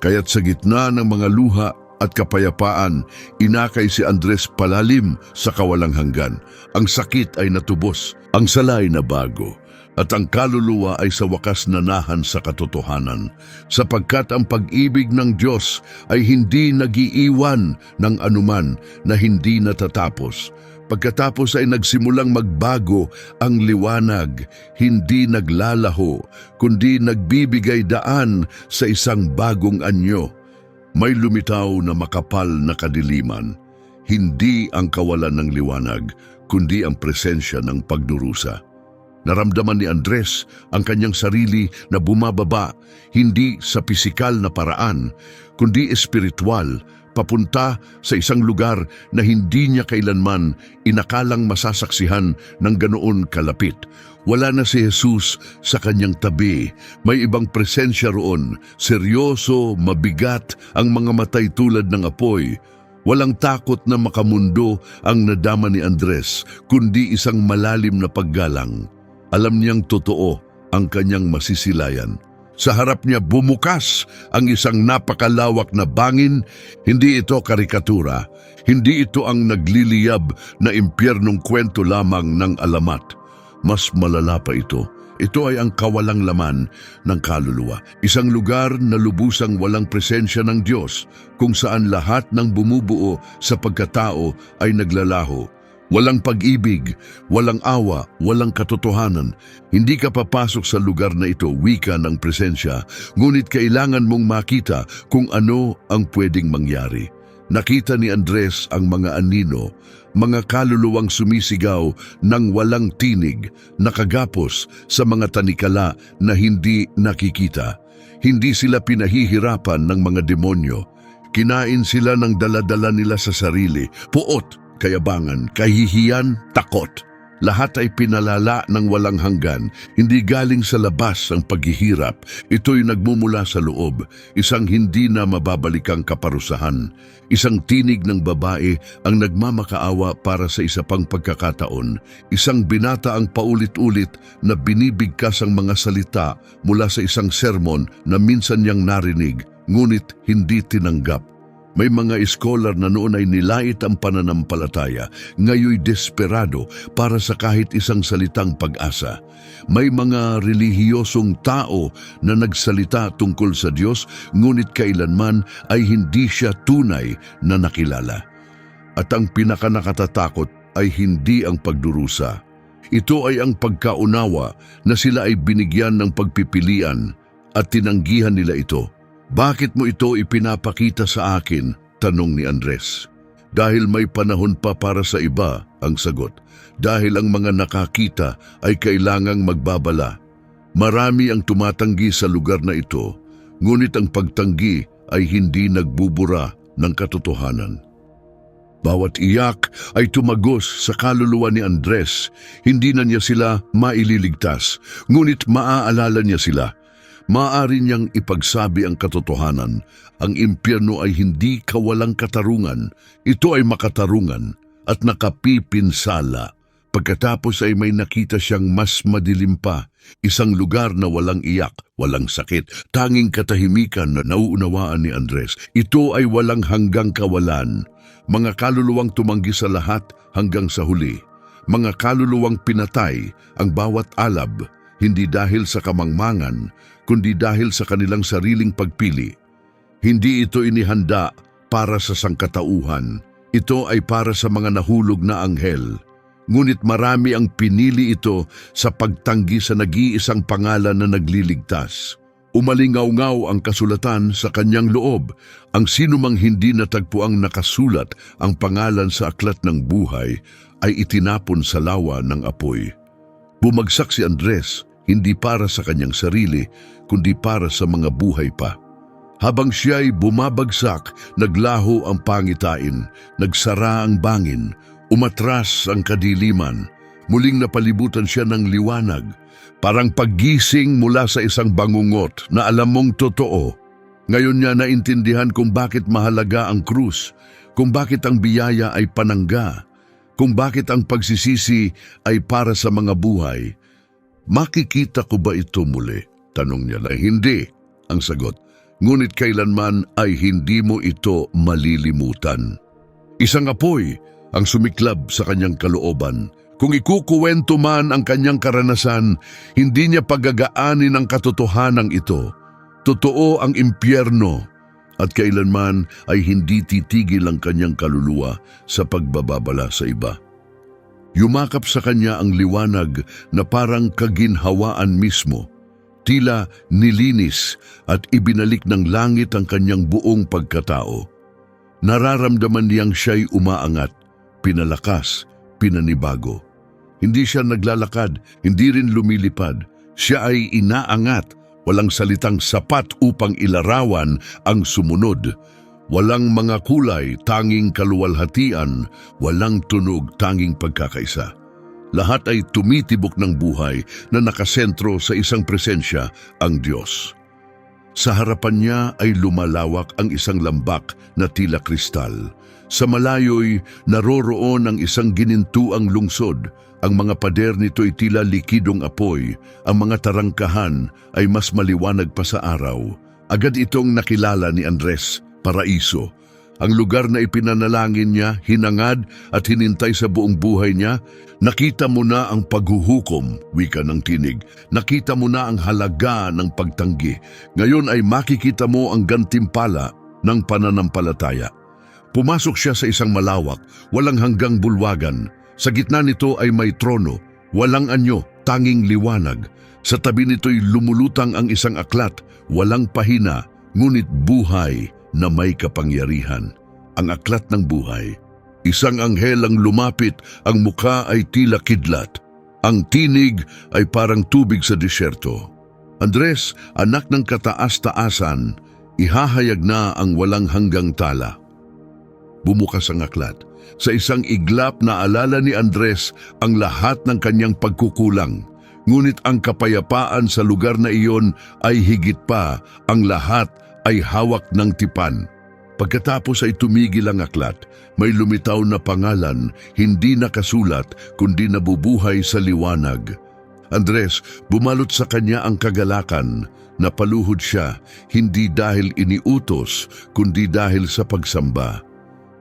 Kaya't sa gitna ng mga luha, at kapayapaan, inakay si Andres palalim sa kawalang hanggan. Ang sakit ay natubos, ang sala ay nabago, at ang kaluluwa ay sa wakas nanahan sa katotohanan, sapagkat ang pag-ibig ng Diyos ay hindi nagiiwan ng anuman na hindi natatapos. Pagkatapos ay nagsimulang magbago ang liwanag, hindi naglalaho, kundi nagbibigay daan sa isang bagong anyo. May lumitaw na makapal na kadiliman, hindi ang kawalan ng liwanag, kundi ang presensya ng pagdurusa. Naramdaman ni Andres ang kanyang sarili na bumababa, hindi sa pisikal na paraan, kundi espiritual, papunta sa isang lugar na hindi niya kailanman inakalang masasaksihan ng ganoon kalapit. Wala na si Jesus sa kanyang tabi. May ibang presensya roon, seryoso, mabigat, ang mga matay tulad ng apoy. Walang takot na makamundo ang nadama ni Andres, kundi isang malalim na paggalang. Alam niyang totoo ang kanyang masisilayan. Sa harap niya bumukas ang isang napakalawak na bangin. Hindi ito karikatura, hindi ito ang nagliliyab na impyernong kwento lamang ng alamat. Mas malala pa ito. Ito ay ang kawalang laman ng kaluluwa. Isang lugar na lubusang walang presensya ng Diyos, kung saan lahat ng bumubuo sa pagkatao ay naglalaho. Walang pag-ibig, walang awa, walang katotohanan. Hindi ka papasok sa lugar na ito, wika ng presensya, ngunit kailangan mong makita kung ano ang pwedeng mangyari. Nakita ni Andres ang mga anino, mga kaluluwang sumisigaw ng walang tinig, nakagapos sa mga tanikala na hindi nakikita. Hindi sila pinahihirapan ng mga demonyo. Kinain sila ng daladala nila sa sarili, puot, kayabangan, kahihiyan, takot. Lahat ay pinalala ng walang hanggan. Hindi galing sa labas ang paghihirap. Ito'y nagmumula sa loob. Isang hindi na mababalikang kaparusahan. Isang tinig ng babae ang nagmamakaawa para sa isa pang pagkakataon. Isang binata ang paulit-ulit na binibigkas ang mga salita mula sa isang sermon na minsan niyang narinig, ngunit hindi tinanggap. May mga iskolar na noon ay nilait ang pananampalataya, ngayoy desperado para sa kahit isang salitang pag-asa. May mga relihiyosong tao na nagsalita tungkol sa Diyos, ngunit kailanman ay hindi siya tunay na nakilala. At ang pinakanakatatakot ay hindi ang pagdurusa. Ito ay ang pagkaunawa na sila ay binigyan ng pagpipilian at tinanggihan nila ito. Bakit mo ito ipinapakita sa akin? Tanong ni Andres. Dahil may panahon pa para sa iba, ang sagot. Dahil ang mga nakakita ay kailangang magbabala. Marami ang tumatanggi sa lugar na ito, ngunit ang pagtanggi ay hindi nagbubura ng katotohanan. Bawat iyak ay tumagos sa kaluluwa ni Andres. Hindi na niya sila maililigtas, ngunit maaalala niya sila. Maaari niyang ipagsabi ang katotohanan. Ang impyerno ay hindi kawalang katarungan. Ito ay makatarungan at nakapipinsala. Pagkatapos ay may nakita siyang mas madilim pa. Isang lugar na walang iyak, walang sakit, tanging katahimikan na nauunawaan ni Andres. Ito ay walang hanggang kawalan. Mga kaluluwang tumanggi sa lahat hanggang sa huli. Mga kaluluwang pinatay ang bawat alab, hindi dahil sa kamangmangan, kundi dahil sa kanilang sariling pagpili. Hindi ito inihanda para sa sangkatauhan. Ito ay para sa mga nahulog na anghel. Ngunit marami ang pinili ito sa pagtanggi sa nag-iisang pangalan na nagliligtas. Umalingaw-ngaw ang kasulatan sa kanyang loob. Ang sinumang hindi natagpuang nakasulat ang pangalan sa aklat ng buhay ay itinapon sa lawa ng apoy. Bumagsak si Andres, hindi para sa kanyang sarili, kundi para sa mga buhay pa. Habang siya'y bumabagsak, naglaho ang pangitain, nagsara ang bangin, umatras ang kadiliman. Muling napalibutan siya ng liwanag, parang paggising mula sa isang bangungot na alam mong totoo. Ngayon niya naintindihan kung bakit mahalaga ang krus, kung bakit ang biyaya ay panangga, kung bakit ang pagsisisi ay para sa mga buhay. Makikita ko ba ito muli? Tanong niya. Hindi, ang sagot. ngunit kailanman ay hindi mo ito malilimutan. Isang apoy ang sumiklab sa kanyang kalooban. Kung ikukuwento man ang kanyang karanasan, hindi niya pagagaanin ang katotohanan ito. Totoo ang impyerno at kailanman ay hindi titigil ang kanyang kaluluwa sa pagbababala sa iba. Yumakap sa kanya ang liwanag na parang kaginhawaan mismo. Tila nilinis at ibinalik ng langit ang kanyang buong pagkatao. Nararamdaman niyang siya'y umaangat, pinalakas, pinanibago. Hindi siya naglalakad, hindi rin lumilipad. Siya ay inaangat, walang salitang sapat upang ilarawan ang sumunod. Walang mga kulay, tanging kaluwalhatian, walang tunog, tanging pagkakaisa. Lahat ay tumitibok ng buhay na nakasentro sa isang presensya, ang Diyos. Sa harapan niya ay lumalawak ang isang lambak na tila kristal. Sa malayo'y naroroon ang isang ginintuang lungsod. Ang mga pader nito ay tila likidong apoy. Ang mga tarangkahan ay mas maliwanag pa sa araw. Agad itong nakilala ni Andres, Paraiso. Ang lugar na ipinanalangin niya, hinangad at hinintay sa buong buhay niya. Nakita mo na ang paghuhukom, wika ng tinig. Nakita mo na ang halaga ng pagtanggi. Ngayon ay makikita mo ang gantimpala ng pananampalataya. Pumasok siya sa isang malawak, walang hanggang bulwagan. Sa gitna nito ay may trono, walang anyo, tanging liwanag. Sa tabi nito'y lumulutang ang isang aklat, walang pahina, ngunit buhay na may kapangyarihan. Ang aklat ng buhay. Isang anghel ang lumapit, ang mukha ay tila kidlat. Ang tinig ay parang tubig sa disyerto. Andres, anak ng kataas-taasan, ihahayag na ang walang hanggang tala. Bumukas ang aklat. Sa isang iglap na alala ni Andres ang lahat ng kanyang pagkukulang. Ngunit ang kapayapaan sa lugar na iyon ay higit pa, ang lahat ay hawak ng tipan. Pagkatapos ay tumigil ang aklat, may lumitaw na pangalan, hindi nakasulat kundi nabubuhay sa liwanag. Andres, bumalot sa kanya ang kagalakan. Napaluhod siya, hindi dahil iniutos, kundi dahil sa pagsamba.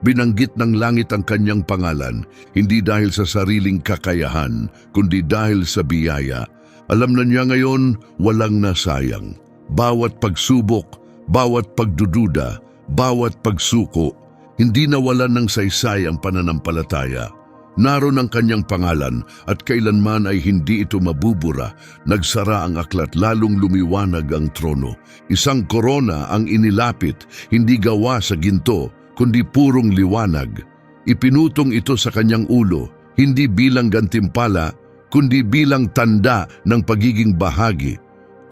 Binanggit ng langit ang kanyang pangalan, hindi dahil sa sariling kakayahan, kundi dahil sa biyaya. Alam na niya ngayon, walang nasayang. Bawat pagsubok, bawat pagdududa, bawat pagsuko, hindi nawalan ng saysay ang pananampalataya. Naroon ang kanyang pangalan at kailanman ay hindi ito mabubura. Nagsara ang aklat, lalong lumiwanag ang trono. Isang korona ang inilapit, hindi gawa sa ginto, kundi purong liwanag. Ipinutong ito sa kanyang ulo, hindi bilang gantimpala, kundi bilang tanda ng pagiging bahagi.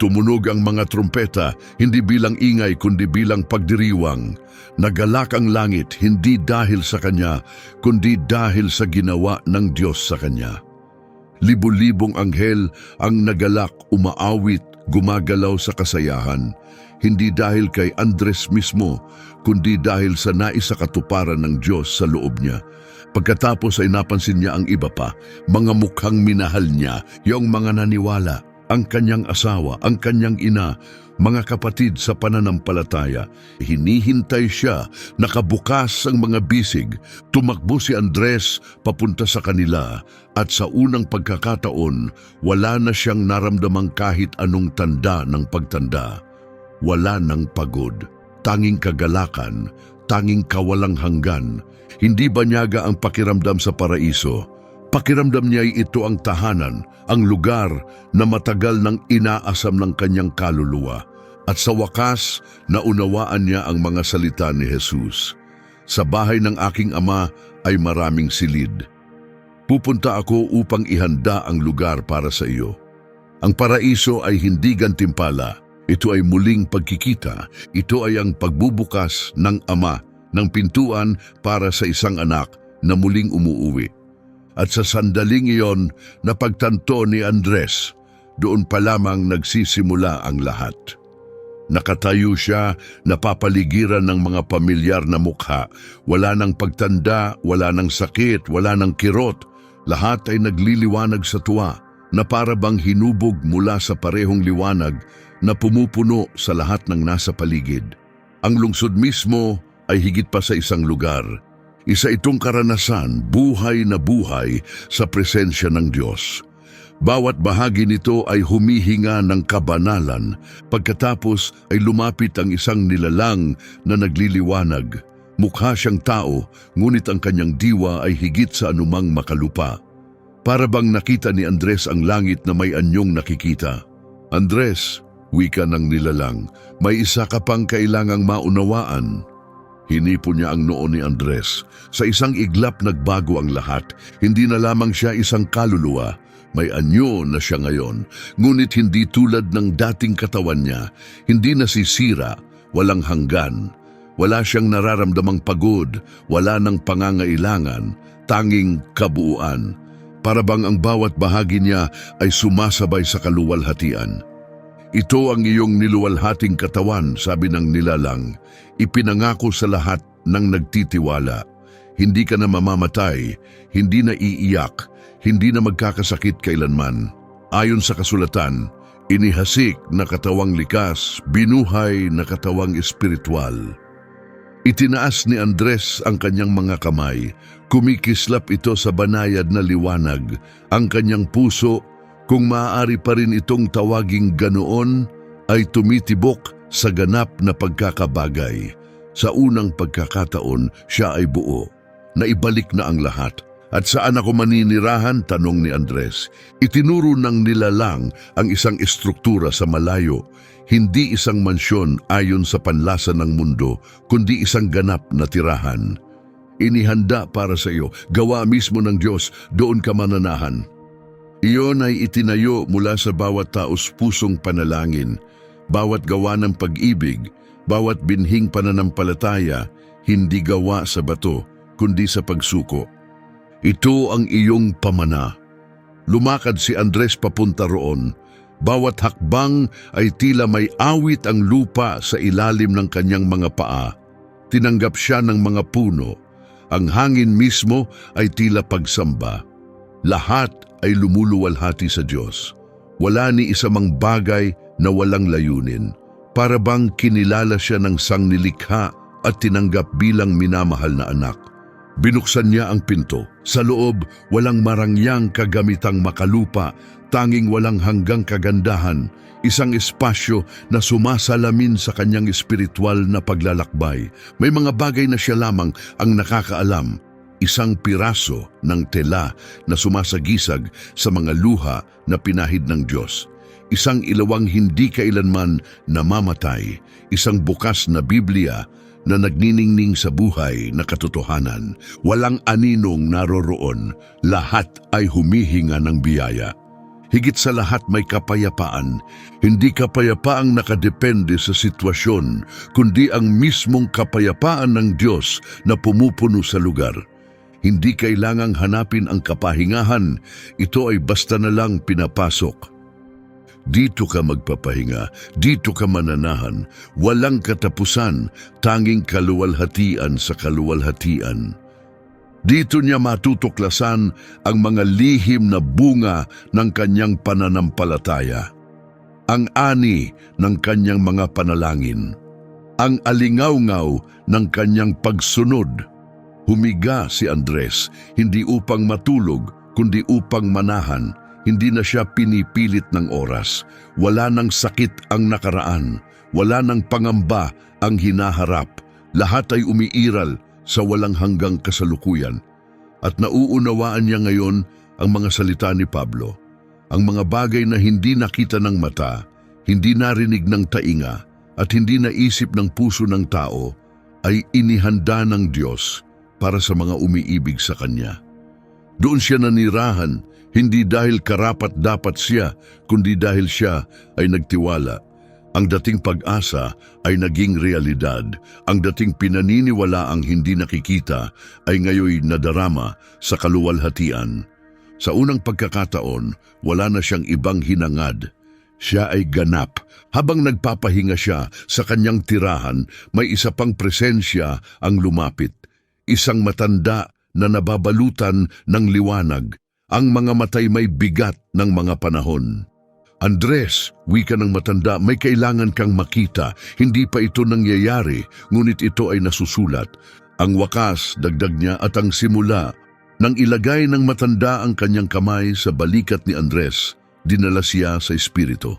Tumunog ang mga trumpeta, hindi bilang ingay kundi bilang pagdiriwang. Nagalak ang langit, hindi dahil sa kanya, kundi dahil sa ginawa ng Diyos sa kanya. Libu-libong anghel ang nagalak, umaawit, gumagalaw sa kasayahan. Hindi dahil kay Andres mismo, kundi dahil sa naisakatuparan ng Diyos sa loob niya. Pagkatapos ay napansin niya ang iba pa, mga mukhang minahal niya, yung mga naniwala. Ang kanyang asawa, ang kanyang ina, mga kapatid sa pananampalataya. Hinihintay siya, nakabukas ang mga bisig. Tumakbo si Andres papunta sa kanila at sa unang pagkakataon, wala na siyang naramdamang kahit anong tanda ng pagtanda. Wala ng pagod, tanging kagalakan, tanging kawalang hanggan. Hindi banyaga ang pakiramdam sa paraiso. Pakiramdam niya ay ito ang tahanan, ang lugar na matagal nang inaasam ng kanyang kaluluwa. At sa wakas, naunawaan niya ang mga salita ni Jesus. Sa bahay ng aking ama ay maraming silid. Pupunta ako upang ihanda ang lugar para sa iyo. Ang paraiso ay hindi gantimpala. Ito ay muling pagkikita. Ito ay ang pagbubukas ng ama ng pintuan para sa isang anak na muling umuuwi. At sa sandaling iyon, napagtanto ni Andres, doon pa lamang nagsisimula ang lahat. Nakatayo siya, napapaligiran ng mga pamilyar na mukha. Wala nang pagtanda, wala nang sakit, wala nang kirot. Lahat ay nagliliwanag sa tuwa, na para bang hinubog mula sa parehong liwanag. na pumupuno sa lahat ng nasa paligid. Ang lungsod mismo ay higit pa sa isang lugar. Isa itong karanasan, buhay na buhay sa presensya ng Diyos. Bawat bahagi nito ay humihinga ng kabanalan, pagkatapos ay lumapit ang isang nilalang na nagliliwanag. Mukha siyang tao, ngunit ang kanyang diwa ay higit sa anumang makalupa. Para bang nakita ni Andres ang langit na may anyong nakikita. Andres, wika ng nilalang, may isa ka pang kailangang maunawaan. Hinipo niya ang noo ni Andres. Sa isang iglap nagbago ang lahat. Hindi na lamang siya isang kaluluwa. May anyo na siya ngayon. Ngunit hindi tulad ng dating katawan niya. Hindi nasisira, walang hanggan. Wala siyang nararamdamang pagod, wala ng pangangailangan, tanging kabuuan. Para bang ang bawat bahagi niya ay sumasabay sa kaluwalhatian. Ito ang iyong niluwalhating katawan, sabi ng nilalang. Ipinangako sa lahat ng nagtitiwala. Hindi ka na mamamatay, hindi na iiyak, hindi na magkakasakit kailanman. Ayon sa kasulatan, inihasik na katawang likas, binuhay na katawang espiritual. Itinaas ni Andres ang kanyang mga kamay. Kumikislap ito sa banayad na liwanag. Ang kanyang puso, kung maaari pa rin itong tawaging ganoon, ay tumitibok sa ganap na pagkakabagay. Sa unang pagkakataon, siya ay buo. Naibalik na ang lahat. At saan ako maninirahan? Tanong ni Andres. Itinuro ng nilalang ang isang estruktura sa malayo. Hindi isang mansyon ayon sa panlasa ng mundo, kundi isang ganap na tirahan. Inihanda para sa iyo, gawa mismo ng Diyos, doon ka mananahan. Iyon ay itinayo mula sa bawat taos pusong panalangin, bawat gawa ng pag-ibig, bawat binhing pananampalataya, hindi gawa sa bato, kundi sa pagsuko. Ito ang iyong pamana. Lumakad si Andres papunta roon. Bawat hakbang ay tila may awit ang lupa sa ilalim ng kanyang mga paa. Tinanggap siya ng mga puno. Ang hangin mismo ay tila pagsamba. Lahat ay lumuluwalhati sa Diyos. Wala ni isa mang bagay na walang layunin. Para bang kinilala siya ng sangnilikha at tinanggap bilang minamahal na anak. Binuksan niya ang pinto. Sa loob, walang marangyang kagamitang makalupa, tanging walang hanggang kagandahan, isang espasyo na sumasalamin sa kanyang espiritual na paglalakbay. May mga bagay na siya lamang ang nakakaalam. Isang piraso ng tela na sumasagisag sa mga luha na pinahid ng Diyos. Isang ilawang hindi kailanman namamatay. Isang bukas na Biblia na nagniningning sa buhay na katotohanan. Walang aninong naroroon, lahat ay humihinga ng biyaya. Higit sa lahat may kapayapaan, hindi kapayapaang nakadepende sa sitwasyon, kundi ang mismong kapayapaan ng Diyos na pumupuno sa lugar. Hindi kailangang hanapin ang kapahingahan, ito ay basta na lang pinapasok. Dito ka magpapahinga, dito ka mananahan, walang katapusan, tanging kaluwalhatian sa kaluwalhatian. Dito niya matutuklasan ang mga lihim na bunga ng kanyang pananampalataya, ang ani ng kanyang mga panalangin, ang alingaw-ngaw ng kanyang pagsunod. Humiga si Andres, hindi upang matulog, kundi upang manahan. Hindi na siya pinipilit ng oras. Wala ng sakit ang nakaraan. Wala ng pangamba ang hinaharap. Lahat ay umiiral sa walang hanggang kasalukuyan. At nauunawaan niya ngayon ang mga salita ni Pablo. Ang mga bagay na hindi nakita ng mata, hindi narinig ng tainga, at hindi naisip ng puso ng tao, ay inihanda ng Diyos para sa mga umiibig sa Kanya. Doon siya nanirahan, hindi dahil karapat-dapat siya, kundi dahil siya ay nagtiwala. Ang dating pag-asa ay naging realidad. Ang dating pinaniniwala ang hindi nakikita ay ngayoy nadarama sa kaluwalhatian. Sa unang pagkakataon, wala na siyang ibang hinangad. Siya ay ganap. Habang nagpapahinga siya sa kanyang tirahan, may isa pang presensya ang lumapit. Isang matanda na nababalutan ng liwanag. Ang mga matay may bigat ng mga panahon. Andres, wika ng matanda, may kailangan kang makita. Hindi pa ito nangyayari, ngunit ito ay nasusulat. Ang wakas, dagdag niya, at ang simula. Nang ilagay ng matanda ang kanyang kamay sa balikat ni Andres, dinala siya sa espiritu.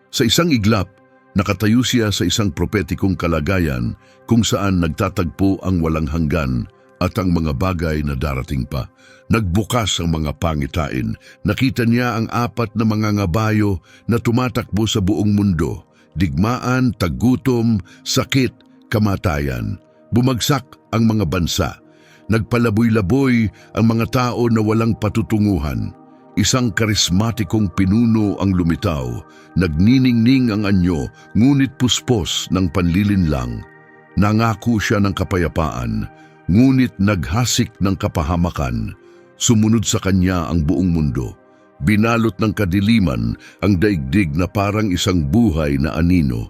Sa isang iglap, nakatayo siya sa isang propetikong kalagayan kung saan nagtatagpo ang walang hanggan at ang mga bagay na darating pa. Nagbukas ang mga pangitain. Nakita niya ang 4 na mga ngabayo na tumatakbo sa buong mundo. Digmaan, tagutom, sakit, kamatayan. Bumagsak ang mga bansa. Nagpalaboy-laboy ang mga tao na walang patutunguhan. Isang karismatikong pinuno ang lumitaw. Nagniningning ang anyo, ngunit puspos ng panlilinlang. Nangako siya ng kapayapaan, ngunit naghasik ng kapahamakan. Sumunod sa kanya ang buong mundo. Binalot ng kadiliman ang daigdig na parang isang buhay na anino.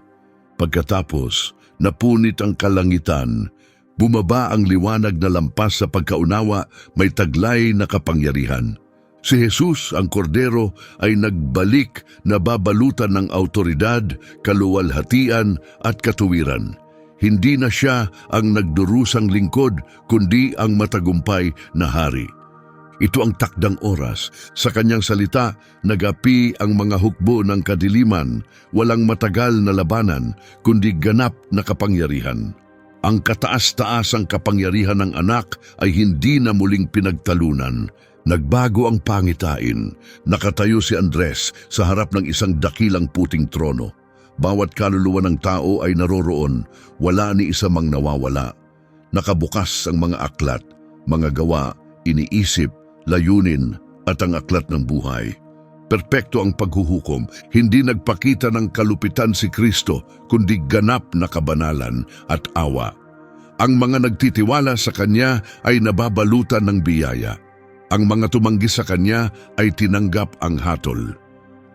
Pagkatapos, napunit ang kalangitan. Bumaba ang liwanag na lampas sa pagkaunawa, may taglay na kapangyarihan. Si Jesus, ang kordero, ay nagbalik na babalutan ng autoridad, kaluwalhatian at katuwiran. Hindi na siya ang nagdurusang lingkod, kundi ang matagumpay na hari. Ito ang takdang oras. Sa kanyang salita, nagapi ang mga hukbo ng kadiliman, walang matagal na labanan, kundi ganap na kapangyarihan. Ang kataas-taasang kapangyarihan ng anak ay hindi na muling pinagtalunan. Nagbago ang pangitain. Nakatayo si Andres sa harap ng isang dakilang puting trono. Bawat kaluluwa ng tao ay naroroon, wala ni isa mang nawawala. Nakabukas ang mga aklat, mga gawa, iniisip, layunin at ang aklat ng buhay. Perpekto ang paghuhukom, hindi nagpakita ng kalupitan si Kristo, kundi ganap na kabanalan at awa. Ang mga nagtitiwala sa Kanya ay nababalutan ng biyaya. Ang mga tumanggi sa Kanya ay tinanggap ang hatol.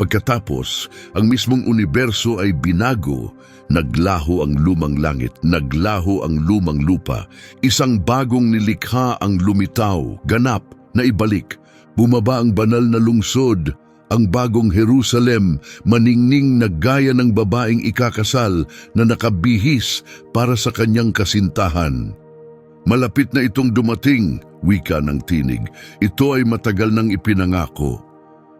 Pagkatapos, ang mismong universo ay binago, naglaho ang lumang langit, naglaho ang lumang lupa, isang bagong nilikha ang lumitaw, ganap na ibalik. Bumaba ang banal na lungsod, ang bagong Jerusalem, maningning na gaya ng babaeng ikakasal na nakabihis para sa kanyang kasintahan. Malapit na itong dumating, wika ng tinig. Ito ay matagal nang ipinangako.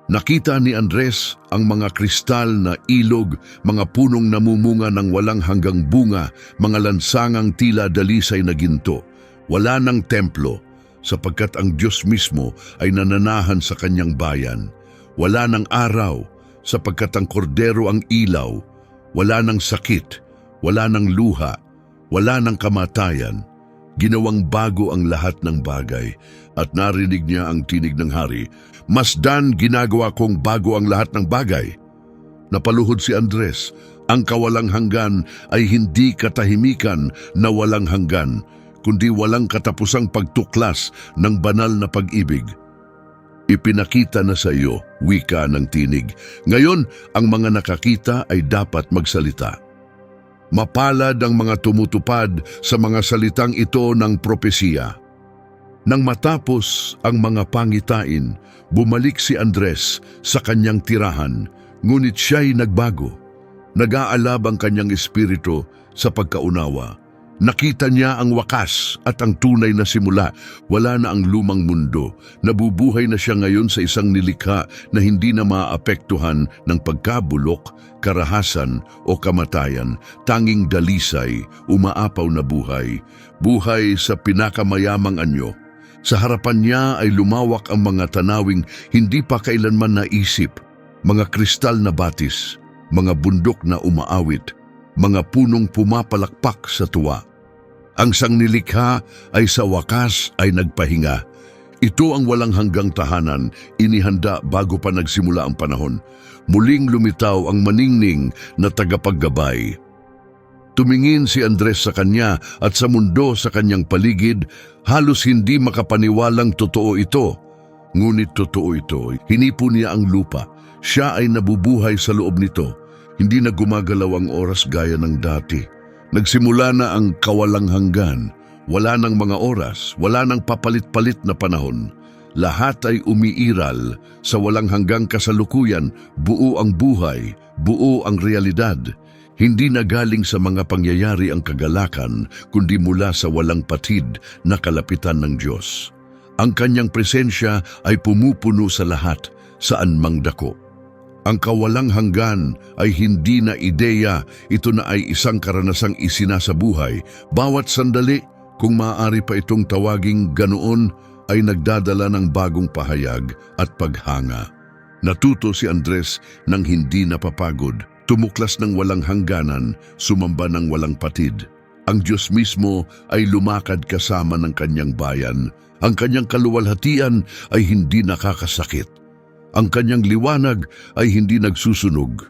Nakita ni Andres ang mga kristal na ilog, mga punong namumunga ng walang hanggang bunga, mga lansangang tila dalisay na ginto. Wala ng templo, sapagkat ang Diyos mismo ay nananahan sa kanyang bayan. Wala ng araw, sapagkat ang kordero ang ilaw. Wala ng sakit, wala ng luha, wala ng kamatayan. Ginawang bago ang lahat ng bagay, at narinig niya ang tinig ng hari. Masdan, ginagawa kong bago ang lahat ng bagay. Napaluhod si Andres. Ang kawalang hanggan ay hindi katahimikan na walang hanggan, kundi walang katapusang pagtuklas ng banal na pag-ibig. Ipinakita na sa iyo, wika ng tinig. Ngayon, ang mga nakakita ay dapat magsalita. Mapalad ang mga tumutupad sa mga salitang ito ng propesiya. Nang matapos ang mga pangitain, bumalik si Andres sa kanyang tirahan, ngunit siya'y nagbago. Nag-aalab ang kanyang espiritu sa pagkaunawa. Nakita niya ang wakas at ang tunay na simula. Wala na ang lumang mundo. Nabubuhay na siya ngayon sa isang nilikha na hindi na maapektuhan ng pagkabulok, karahasan o kamatayan. Tanging dalisay, umaapaw na buhay. Buhay sa pinakamayamang anyo. Sa harapan niya ay lumawak ang mga tanawing hindi pa kailanman naisip. Mga kristal na batis, mga bundok na umaawit, mga punong pumapalakpak sa tuwa. Ang sangnilikha ay sa wakas ay nagpahinga. Ito ang walang hanggang tahanan, inihanda bago pa nagsimula ang panahon. Muling lumitaw ang maningning na tagapaggabay. Tumingin si Andres sa kanya at sa mundo sa kanyang paligid, halos hindi makapaniwalang totoo ito. Ngunit totoo ito, hinipo niya ang lupa. Siya ay nabubuhay sa loob nito. Hindi na gumagalaw ang oras gaya ng dati. Nagsimula na ang kawalang hanggan. Wala ng mga oras, wala ng papalit-palit na panahon. lahat ay umiiral sa walang hanggang kasalukuyan, buo ang buhay, buo ang realidad. Hindi na galing sa mga pangyayari ang kagalakan, kundi mula sa walang patid na kalapitan ng Diyos. Ang kanyang presensya ay pumupuno sa lahat, saan mang dako. Ang kawalang hanggan ay hindi na ideya, ito na ay isang karanasang isinasabuhay. Bawat sandali, kung maaari pa itong tawaging ganoon, ay nagdadala ng bagong pahayag at paghanga. Natuto si Andres nang hindi napapagod, tumuklas ng walang hangganan, sumamba ng walang patid. Ang Diyos mismo ay lumakad kasama ng kanyang bayan. Ang kanyang kaluwalhatian ay hindi nakakasakit. Ang kanyang liwanag ay hindi nagsusunog.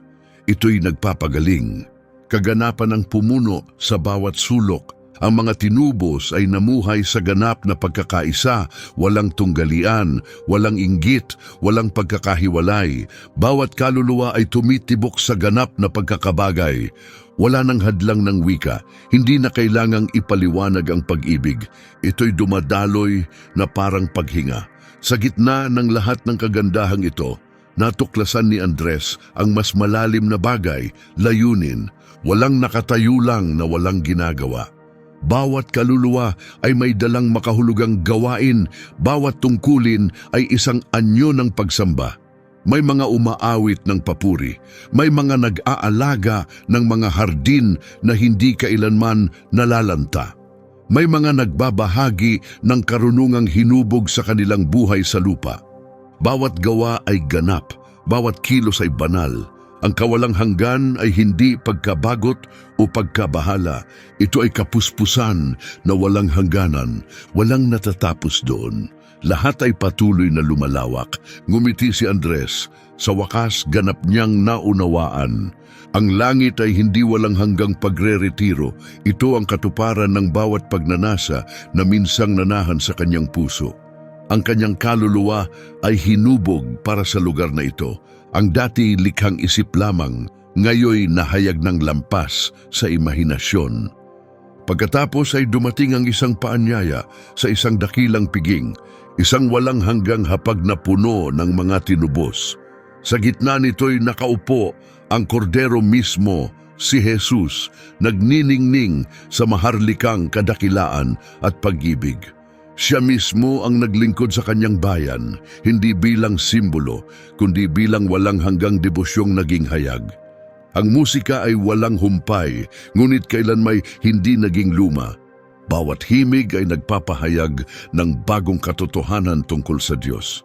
Ito'y nagpapagaling. Kaganapan ng pumuno sa bawat sulok. Ang mga tinubos ay namuhay sa ganap na pagkakaisa, walang tunggalian, walang inggit, walang pagkakahiwalay. Bawat kaluluwa ay tumitibok sa ganap na pagkakabagay. Wala nang hadlang ng wika, hindi na kailangang ipaliwanag ang pag-ibig. Ito'y dumadaloy na parang paghinga. Sa gitna ng lahat ng kagandahang ito, natuklasan ni Andres ang mas malalim na bagay, layunin, walang nakatayo lang na walang ginagawa. Bawat kaluluwa ay may dalang makahulugang gawain, bawat tungkulin ay isang anyo ng pagsamba. May mga umaawit ng papuri, may mga nag-aalaga ng mga hardin na hindi kailanman nalalanta. May mga nagbabahagi ng karunungang hinubog sa kanilang buhay sa lupa. Bawat gawa ay ganap, bawat kilos ay banal. Ang kawalang hanggan ay hindi pagkabagot o pagkabahala. Ito ay kapuspusan na walang hangganan, walang natatapos doon. Lahat ay patuloy na lumalawak. Ngumiti si Andres. Sa wakas, ganap niyang naunawaan. Ang langit ay hindi walang hanggang pagre-retiro. Ito ang katuparan ng bawat pagnanasa na minsang nanahan sa kanyang puso. Ang kanyang kaluluwa ay hinubog para sa lugar na ito. Ang dati likhang isip lamang, ngayoy nahayag ng lampas sa imahinasyon. Pagkatapos ay dumating ang isang paanyaya sa isang dakilang piging, isang walang hanggang hapag na puno ng mga tinubos. Sa gitna nito'y nakaupo ang kordero mismo, si Jesus, nagniningning sa maharlikang kadakilaan at pag-ibig. Siya mismo ang naglingkod sa kanyang bayan, hindi bilang simbolo, kundi bilang walang hanggang debosyong naging hayag. Ang musika ay walang humpay, ngunit kailanmay hindi naging luma. Bawat himig ay nagpapahayag ng bagong katotohanan tungkol sa Diyos.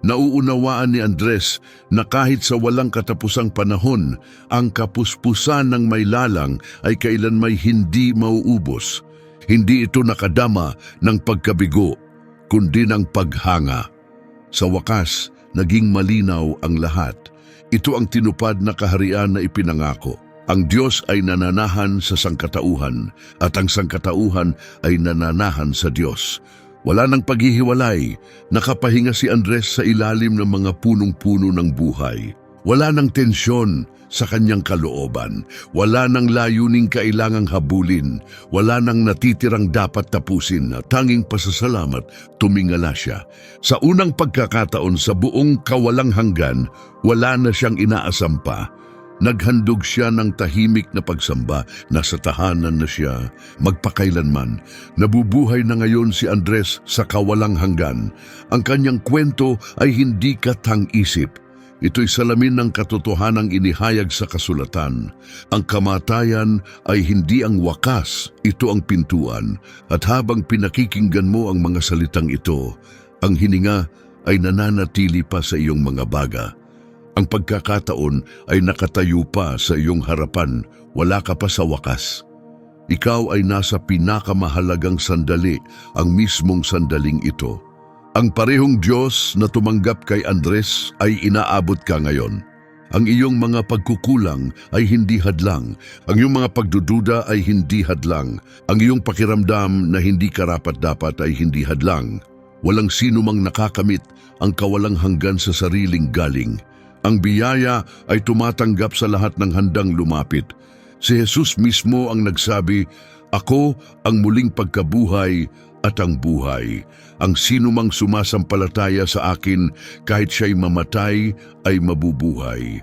Nauunawaan ni Andres na kahit sa walang katapusang panahon, ang kapuspusan ng may lalang ay kailanmay hindi mauubos. Hindi ito nakadama ng pagkabigo, kundi ng paghanga. Sa wakas, naging malinaw ang lahat. Ito ang tinupad na kaharian na ipinangako. Ang Diyos ay nananahan sa sangkatauhan at ang sangkatauhan ay nananahan sa Diyos. Wala nang paghihiwalay, nakapahinga si Andres sa ilalim ng mga punong-puno ng buhay. Wala nang tensyon sa kanyang kalooban, wala nang layuning kailangang habulin, wala nang natitirang dapat tapusin na tanging pasasalamat, tumingala siya. Sa unang pagkakataon sa buong kawalang hanggan, wala na siyang inaasam pa. Naghandog siya ng tahimik na pagsamba, nasa tahanan na siya, magpakailanman. Nabubuhay na ngayon si Andres sa kawalang hanggan. Ang kanyang kwento ay hindi katang-isip. Ito'y salamin ng katotohanang inihayag sa kasulatan. Ang kamatayan ay hindi ang wakas, ito ang pintuan. At habang pinakikinggan mo ang mga salitang ito, ang hininga ay nananatili pa sa iyong mga baga. Ang pagkakataon ay nakatayo pa sa iyong harapan, wala ka pa sa wakas. Ikaw ay nasa pinakamahalagang sandali, ang mismong sandaling ito. Ang parehong Diyos na tumanggap kay Andres ay inaabot ka ngayon. Ang iyong mga pagkukulang ay hindi hadlang. Ang iyong mga pagdududa ay hindi hadlang. Ang iyong pakiramdam na hindi karapat-dapat ay hindi hadlang. Walang sino mang nakakamit ang kawalang hanggan sa sariling galing. Ang biyaya ay tumatanggap sa lahat ng handang lumapit. Si Jesus mismo ang nagsabi, "Ako ang muling pagkabuhay at ang buhay. Ang sinumang sumasampalataya sa akin, kahit siya'y mamatay, ay mabubuhay.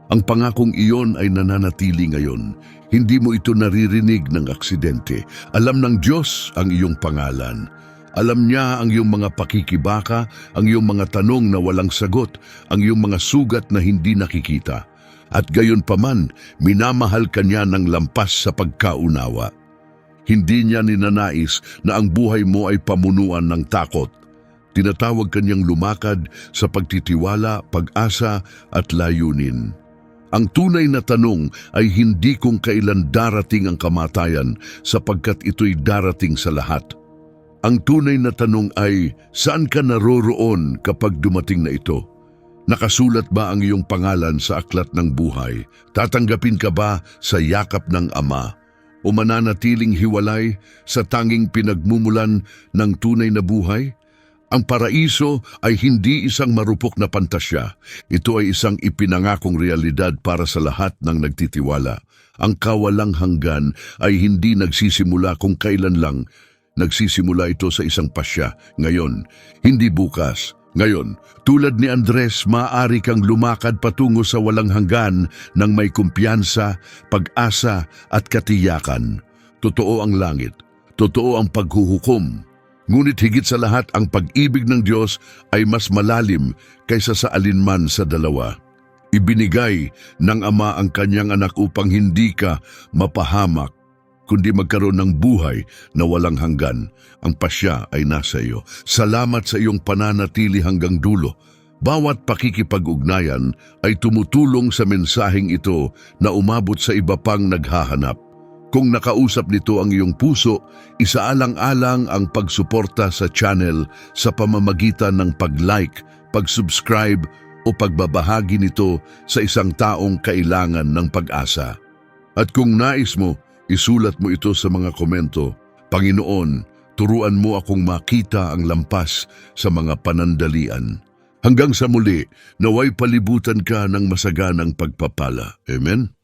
Ang pangakong iyon ay nananatili ngayon. Hindi mo ito naririnig ng aksidente. Alam ng Diyos ang iyong pangalan. Alam niya ang iyong mga pakikibaka, ang iyong mga tanong na walang sagot, ang iyong mga sugat na hindi nakikita. At gayon paman, minamahal ka niya ng lampas sa pagkaunawa. Hindi niya ninanais na ang buhay mo ay pamunuan ng takot. Tinatawag kanyang lumakad sa pagtitiwala, pag-asa at layunin. Ang tunay na tanong ay hindi kung kailan darating ang kamatayan sapagkat ito'y darating sa lahat. Ang tunay na tanong ay, saan ka naroroon kapag dumating na ito? Nakasulat ba ang iyong pangalan sa aklat ng buhay? Tatanggapin ka ba sa yakap ng Ama? O mananatiling hiwalay sa tanging pinagmumulan ng tunay na buhay? Ang paraiso ay hindi isang marupok na pantasya. Ito ay isang ipinangakong realidad para sa lahat ng nagtitiwala. Ang kawalang hanggan ay hindi nagsisimula kung kailan lang. Nagsisimula ito sa isang pasya, ngayon, hindi bukas. Ngayon, tulad ni Andres, maaari kang lumakad patungo sa walang hanggan ng may kumpiyansa, pag-asa at katiyakan. Totoo ang langit, totoo ang paghuhukom. Ngunit higit sa lahat, ang pag-ibig ng Diyos ay mas malalim kaysa sa alinman sa dalawa. Ibinigay ng Ama ang kanyang anak upang hindi ka mapahamak, kundi magkaroon ng buhay na walang hanggan. Ang pasya ay nasa iyo. Salamat sa iyong pananatili hanggang dulo. Bawat pakikipag-ugnayan ay tumutulong sa mensaheng ito na umabot sa iba pang naghahanap. Kung nakausap nito ang iyong puso, isaalang-alang ang pagsuporta sa channel sa pamamagitan ng pag-like, pag-subscribe o pagbabahagi nito sa isang taong kailangan ng pag-asa. At kung nais mo, isulat mo ito sa mga komento. Panginoon, turuan mo akong makita ang lampas sa mga panandalian. Hanggang sa muli, naway palibutan ka ng masaganang pagpapala. Amen?